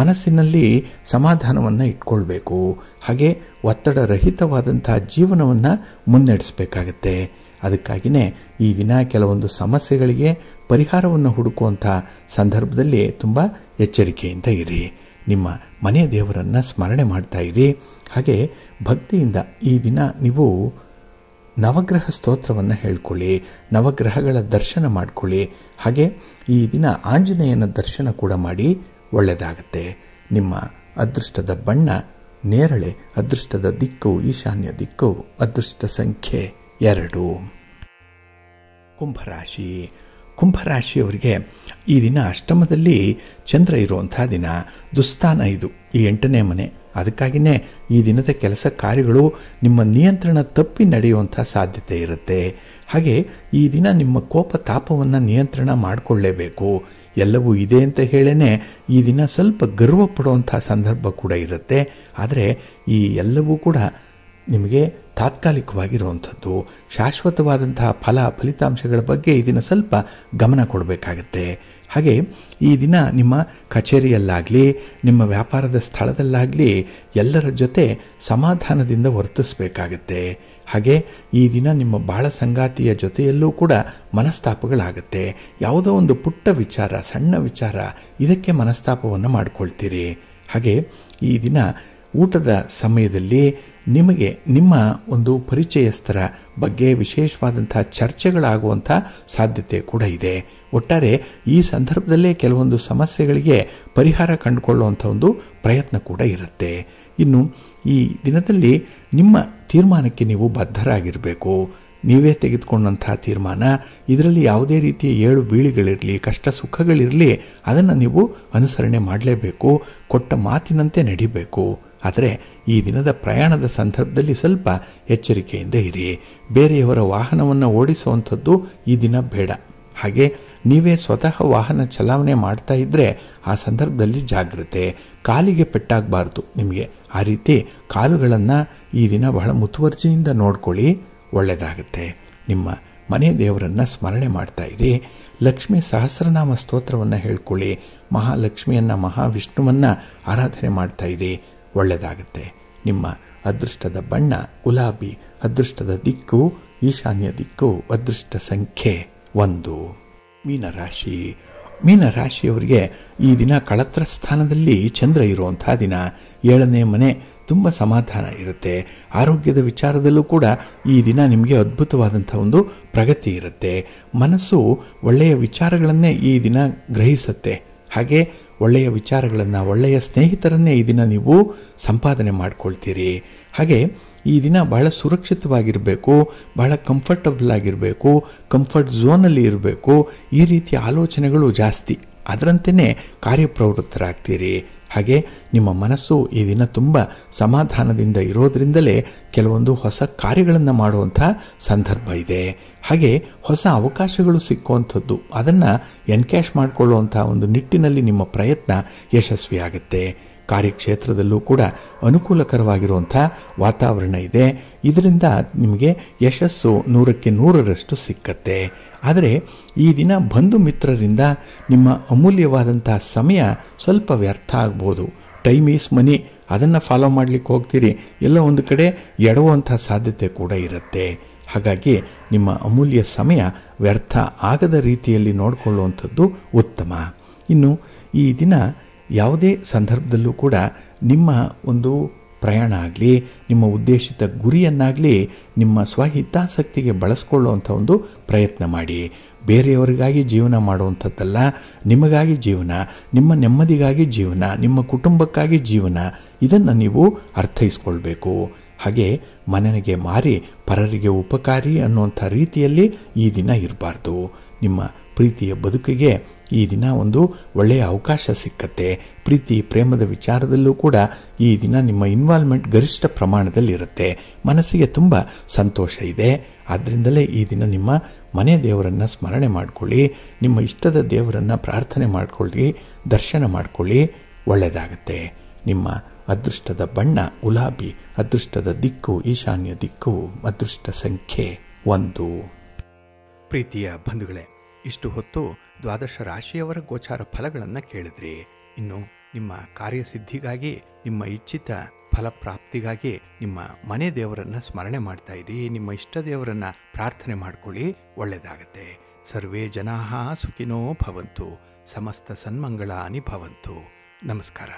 ಮನಸ್ಸಿನಲ್ಲಿ ಸಮಾಧಾನವನ್ನು ಇಟ್ಕೊಳ್ಬೇಕು. ಹಾಗೆ ಒತ್ತಡ ರಹಿತವಾದಂಥ ಜೀವನವನ್ನು ಮುನ್ನಡೆಸಬೇಕಾಗತ್ತೆ. ಅದಕ್ಕಾಗಿಯೇ ಈ ದಿನ ಕೆಲವೊಂದು ಸಮಸ್ಯೆಗಳಿಗೆ ಪರಿಹಾರವನ್ನು ಹುಡುಕುವಂಥ ಸಂದರ್ಭದಲ್ಲಿ ತುಂಬ ಎಚ್ಚರಿಕೆಯಿಂದ ಇರಿ. ನಿಮ್ಮ ಮನೆ ದೇವರನ್ನು ಸ್ಮರಣೆ ಮಾಡ್ತಾ ಇರಿ. ಹಾಗೆ ಭಕ್ತಿಯಿಂದ ಈ ದಿನ ನೀವು ನವಗ್ರಹ ಸ್ತೋತ್ರವನ್ನು ಹೇಳ್ಕೊಳ್ಳಿ, ನವಗ್ರಹಗಳ ದರ್ಶನ ಮಾಡಿಕೊಳ್ಳಿ. ಹಾಗೆ ಈ ದಿನ ಆಂಜನೇಯನ ದರ್ಶನ ಕೂಡ ಮಾಡಿ, ಒಳ್ಳೆಯದಾಗತ್ತೆ. ನಿಮ್ಮ ಅದೃಷ್ಟದ ಬಣ್ಣ ನೇರಳೆ, ಅದೃಷ್ಟದ ದಿಕ್ಕು ಈಶಾನ್ಯ ದಿಕ್ಕು, ಅದೃಷ್ಟ ಸಂಖ್ಯೆ 2. ಕುಂಭರಾಶಿ. ಕುಂಭರಾಶಿಯವರಿಗೆ ಈ ದಿನ ಅಷ್ಟಮದಲ್ಲಿ ಚಂದ್ರ ಇರುವಂಥ ದಿನ, ದುಸ್ಥಾನ ಇದು, ಈ 8ನೇ ಮನೆ. ಅದಕ್ಕಾಗಿಯೇ ಈ ದಿನದ ಕೆಲಸ ಕಾರ್ಯಗಳು ನಿಮ್ಮ ನಿಯಂತ್ರಣ ತಪ್ಪಿ ನಡೆಯುವಂಥ ಸಾಧ್ಯತೆ ಇರುತ್ತೆ. ಹಾಗೆ ಈ ದಿನ ನಿಮ್ಮ ಕೋಪ ತಾಪವನ್ನು ನಿಯಂತ್ರಣ ಮಾಡಿಕೊಳ್ಳೇಬೇಕು. ಎಲ್ಲವೂ ಇದೆ ಅಂತ ಹೇಳೇ ಈ ದಿನ ಸ್ವಲ್ಪ ಗರ್ವ ಪಡುವಂಥ ಸಂದರ್ಭ ಕೂಡ ಇರುತ್ತೆ. ಆದರೆ ಈ ಎಲ್ಲವೂ ಕೂಡ ನಿಮಗೆ ತಾತ್ಕಾಲಿಕವಾಗಿರುವಂಥದ್ದು. ಶಾಶ್ವತವಾದಂತಹ ಫಲಿತಾಂಶಗಳ ಬಗ್ಗೆ ಈ ದಿನ ಸ್ವಲ್ಪ ಗಮನ ಕೊಡಬೇಕಾಗತ್ತೆ. ಹಾಗೆ ಈ ದಿನ ನಿಮ್ಮ ಕಚೇರಿಯಲ್ಲಾಗಲಿ, ನಿಮ್ಮ ವ್ಯಾಪಾರದ ಸ್ಥಳದಲ್ಲಾಗಲಿ ಎಲ್ಲರ ಜೊತೆ ಸಮಾಧಾನದಿಂದ ವರ್ತಿಸಬೇಕಾಗತ್ತೆ. ಹಾಗೆ ಈ ದಿನ ನಿಮ್ಮ ಬಾಳ ಸಂಗಾತಿಯ ಜೊತೆಯಲ್ಲೂ ಕೂಡ ಮನಸ್ತಾಪಗಳಾಗುತ್ತೆ. ಯಾವುದೋ ಒಂದು ಪುಟ್ಟ ವಿಚಾರ, ಸಣ್ಣ ವಿಚಾರ, ಇದಕ್ಕೆ ಮನಸ್ತಾಪವನ್ನು ಮಾಡಿಕೊಳ್ತೀರಿ. ಹಾಗೆ ಈ ದಿನ ಊಟದ ಸಮಯದಲ್ಲಿ ನಿಮಗೆ ನಿಮ್ಮ ಒಂದು ಪರಿಚಯಸ್ಥರ ಬಗ್ಗೆ ವಿಶೇಷವಾದಂಥ ಚರ್ಚೆಗಳಾಗುವಂಥ ಸಾಧ್ಯತೆ ಕೂಡ ಇದೆ. ಒಟ್ಟಾರೆ ಈ ಸಂದರ್ಭದಲ್ಲೇ ಕೆಲವೊಂದು ಸಮಸ್ಯೆಗಳಿಗೆ ಪರಿಹಾರ ಕಂಡುಕೊಳ್ಳುವಂಥ ಒಂದು ಪ್ರಯತ್ನ ಕೂಡ ಇರುತ್ತೆ. ಇನ್ನು ಈ ದಿನದಲ್ಲಿ ನಿಮ್ಮ ತೀರ್ಮಾನಕ್ಕೆ ನೀವು ಬದ್ಧರಾಗಿರಬೇಕು. ನೀವೇ ತೆಗೆದುಕೊಂಡಂಥ ತೀರ್ಮಾನ, ಇದರಲ್ಲಿ ಯಾವುದೇ ರೀತಿಯ ಏಳು ಬೀಳಿಗಳಿರಲಿ, ಕಷ್ಟ ಸುಖಗಳಿರಲಿ, ಅದನ್ನು ನೀವು ಅನುಸರಣೆ ಮಾಡಲೇಬೇಕು. ಕೊಟ್ಟ ಮಾತಿನಂತೆ ನಡಿಬೇಕು. ಆದರೆ ಈ ದಿನದ ಪ್ರಯಾಣದ ಸಂದರ್ಭದಲ್ಲಿ ಸ್ವಲ್ಪ ಎಚ್ಚರಿಕೆಯಿಂದ ಇರಿ. ಬೇರೆಯವರ ವಾಹನವನ್ನು ಓಡಿಸುವಂಥದ್ದು ಈ ದಿನ ಬೇಡ. ಹಾಗೆ ನೀವೇ ಸ್ವತಃ ವಾಹನ ಚಲಾವಣೆ ಮಾಡ್ತಾ ಇದ್ದರೆ ಆ ಸಂದರ್ಭದಲ್ಲಿ ಜಾಗ್ರತೆ. ಕಾಲಿಗೆ ಪೆಟ್ಟಾಗಬಾರ್ದು ನಿಮಗೆ. ಆ ರೀತಿ ಕಾಲುಗಳನ್ನು ಈ ದಿನ ಬಹಳ ಮುತುವರ್ಜಿಯಿಂದ ನೋಡ್ಕೊಳ್ಳಿ, ಒಳ್ಳೆಯದಾಗುತ್ತೆ. ನಿಮ್ಮ ಮನೆ ದೇವರನ್ನು ಸ್ಮರಣೆ ಮಾಡ್ತಾ ಇರಿ. ಲಕ್ಷ್ಮೀ ಸಹಸ್ರನಾಮ ಸ್ತೋತ್ರವನ್ನು ಹೇಳ್ಕೊಳ್ಳಿ. ಮಹಾಲಕ್ಷ್ಮಿಯನ್ನು, ಮಹಾವಿಷ್ಣುವನ್ನು ಆರಾಧನೆ ಮಾಡ್ತಾ ಇರಿ, ಒಳ್ಳೆಯದಾಗುತ್ತೆ. ನಿಮ್ಮ ಅದೃಷ್ಟದ ಬಣ್ಣ ಗುಲಾಬಿ, ಅದೃಷ್ಟದ ದಿಕ್ಕು ಈಶಾನ್ಯ ದಿಕ್ಕು, ಅದೃಷ್ಟ ಸಂಖ್ಯೆ 1. ಮೀನರಾಶಿ. ಮೀನರಾಶಿಯವರಿಗೆ ಈ ದಿನ ಕಳತ್ರ ಸ್ಥಾನದಲ್ಲಿ ಚಂದ್ರ ಇರುವಂಥ ದಿನ. 7ನೇ ಮನೆ, ತುಂಬ ಸಮಾಧಾನ ಇರುತ್ತೆ. ಆರೋಗ್ಯದ ವಿಚಾರದಲ್ಲೂ ಕೂಡ ಈ ದಿನ ನಿಮಗೆ ಅದ್ಭುತವಾದಂಥ ಒಂದು ಪ್ರಗತಿ ಇರುತ್ತೆ. ಮನಸ್ಸು ಒಳ್ಳೆಯ ವಿಚಾರಗಳನ್ನೇ ಈ ದಿನ ಗ್ರಹಿಸುತ್ತೆ. ಹಾಗೆ ಒಳ್ಳೆಯ ವಿಚಾರಗಳನ್ನು, ಒಳ್ಳೆಯ ಸ್ನೇಹಿತರನ್ನೇ ಈ ದಿನ ನೀವು ಸಂಪಾದನೆ ಮಾಡ್ಕೊಳ್ತೀರಿ. ಹಾಗೆ ಈ ದಿನ ಬಹಳ ಸುರಕ್ಷಿತವಾಗಿರಬೇಕು, ಬಹಳ ಕಂಫರ್ಟಬಲ್ ಆಗಿರಬೇಕು, ಕಂಫರ್ಟ್ ಝೋನಲ್ಲಿ ಇರಬೇಕು. ಈ ರೀತಿಯ ಆಲೋಚನೆಗಳು ಜಾಸ್ತಿ. ಅದರಂತೆಯೇ ಕಾರ್ಯಪ್ರವೃತ್ತರಾಗ್ತೀರಿ. ಹಾಗೆ ನಿಮ್ಮ ಮನಸ್ಸು ಈ ದಿನ ತುಂಬ ಸಮಾಧಾನದಿಂದ ಇರೋದ್ರಿಂದಲೇ ಕೆಲವೊಂದು ಹೊಸ ಕಾರ್ಯಗಳನ್ನು ಮಾಡುವಂಥ ಸಂದರ್ಭ ಇದೆ. ಹಾಗೆ ಹೊಸ ಅವಕಾಶಗಳು ಸಿಕ್ಕುವಂಥದ್ದು, ಅದನ್ನು ಎನ್ಕ್ಯಾಶ್ ಮಾಡಿಕೊಳ್ಳುವಂಥ ಒಂದು ನಿಟ್ಟಿನಲ್ಲಿ ನಿಮ್ಮ ಪ್ರಯತ್ನ ಯಶಸ್ವಿಯಾಗುತ್ತೆ. ಕಾರ್ಯಕ್ಷೇತ್ರದಲ್ಲೂ ಕೂಡ ಅನುಕೂಲಕರವಾಗಿರುವಂಥ ವಾತಾವರಣ ಇದೆ. ಇದರಿಂದ ನಿಮಗೆ ಯಶಸ್ಸು 100ಕ್ಕೆ 100ರಷ್ಟು ಸಿಕ್ಕತ್ತೆ. ಆದರೆ ಈ ದಿನ ಬಂಧು ಮಿತ್ರರಿಂದ ನಿಮ್ಮ ಅಮೂಲ್ಯವಾದಂಥ ಸಮಯ ಸ್ವಲ್ಪ ವ್ಯರ್ಥ ಆಗ್ಬೋದು. ಟೈಮ್ ಈಸ್ ಮನಿ, ಅದನ್ನು ಫಾಲೋ ಮಾಡಲಿಕ್ಕೆ ಹೋಗ್ತೀರಿ, ಎಲ್ಲ ಒಂದು ಕಡೆ ಎಡುವಂಥ ಸಾಧ್ಯತೆ ಕೂಡ ಇರುತ್ತೆ. ಹಾಗಾಗಿ ನಿಮ್ಮ ಅಮೂಲ್ಯ ಸಮಯ ವ್ಯರ್ಥ ಆಗದ ರೀತಿಯಲ್ಲಿ ನೋಡಿಕೊಳ್ಳುವಂಥದ್ದು ಉತ್ತಮ. ಇನ್ನು ಈ ದಿನ ಯಾವುದೇ ಸಂದರ್ಭದಲ್ಲೂ ಕೂಡ ನಿಮ್ಮ ಒಂದು ಪ್ರಯಾಣ ಆಗಲಿ, ನಿಮ್ಮ ಉದ್ದೇಶಿತ ಗುರಿಯನ್ನಾಗಲಿ ನಿಮ್ಮ ಸ್ವಹಿತಾಸಕ್ತಿಗೆ ಬಳಸ್ಕೊಳ್ಳುವಂಥ ಒಂದು ಪ್ರಯತ್ನ ಮಾಡಿ. ಬೇರೆಯವರಿಗಾಗಿ ಜೀವನ ಮಾಡುವಂಥದ್ದಲ್ಲ, ನಿಮಗಾಗಿ ಜೀವನ, ನಿಮ್ಮ ನೆಮ್ಮದಿಗಾಗಿ ಜೀವನ, ನಿಮ್ಮ ಕುಟುಂಬಕ್ಕಾಗಿ ಜೀವನ, ಇದನ್ನು ನೀವು ಅರ್ಥೈಸ್ಕೊಳ್ಬೇಕು. ಹಾಗೆ ಮನೆಗೆ ಮಾರಿ ಪರರಿಗೆ ಉಪಕಾರಿ ಅನ್ನುವಂಥ ರೀತಿಯಲ್ಲಿ ಈ ದಿನ ಇರಬಾರ್ದು. ನಿಮ್ಮ ಪ್ರೀತಿಯ ಬದುಕಿಗೆ ಈ ದಿನ ಒಂದು ಒಳ್ಳೆಯ ಅವಕಾಶ ಸಿಕ್ಕತ್ತೆ. ಪ್ರೀತಿ ಪ್ರೇಮದ ವಿಚಾರದಲ್ಲೂ ಕೂಡ ಈ ದಿನ ನಿಮ್ಮ ಇನ್ವಾಲ್ವ್ಮೆಂಟ್ ಗರಿಷ್ಠ ಪ್ರಮಾಣದಲ್ಲಿರುತ್ತೆ. ಮನಸ್ಸಿಗೆ ತುಂಬ ಸಂತೋಷ ಇದೆ. ಆದ್ದರಿಂದಲೇ ಈ ದಿನ ನಿಮ್ಮ ಮನೆ ದೇವರನ್ನು ಸ್ಮರಣೆ ಮಾಡಿಕೊಳ್ಳಿ, ನಿಮ್ಮ ಇಷ್ಟದ ದೇವರನ್ನು ಪ್ರಾರ್ಥನೆ ಮಾಡಿಕೊಳ್ಳಿ, ದರ್ಶನ ಮಾಡಿಕೊಳ್ಳಿ, ಒಳ್ಳೆಯದಾಗುತ್ತೆ. ನಿಮ್ಮ ಅದೃಷ್ಟದ ಬಣ್ಣ ಗುಲಾಬಿ, ಅದೃಷ್ಟದ ದಿಕ್ಕು ಈಶಾನ್ಯ ದಿಕ್ಕು, ಅದೃಷ್ಟ ಸಂಖ್ಯೆ 1. ಪ್ರೀತಿಯ ಬಂಧುಗಳೇ, ಇಷ್ಟು ಹೊತ್ತು ದ್ವಾದಶ ರಾಶಿಯವರ ಗೋಚಾರ ಫಲಗಳನ್ನು ಕೇಳಿದ್ರಿ. ಇನ್ನು ನಿಮ್ಮ ಕಾರ್ಯಸಿದ್ಧಿಗಾಗಿ, ನಿಮ್ಮ ಇಚ್ಛಿತ ಫಲಪ್ರಾಪ್ತಿಗಾಗಿ ನಿಮ್ಮ ಮನೆ ದೇವರನ್ನು ಸ್ಮರಣೆ ಮಾಡ್ತಾ ಇರಿ, ನಿಮ್ಮ ಇಷ್ಟ ದೇವರನ್ನು ಪ್ರಾರ್ಥನೆ ಮಾಡ್ಕೊಳ್ಳಿ, ಒಳ್ಳೆಯದಾಗತ್ತೆ. ಸರ್ವೇ ಜನಾಃ ಸುಖಿನೋ ಭವಂತು, ಸಮಸ್ತ ಸನ್ಮಂಗಳಾನಿ ಭವಂತು. ನಮಸ್ಕಾರ.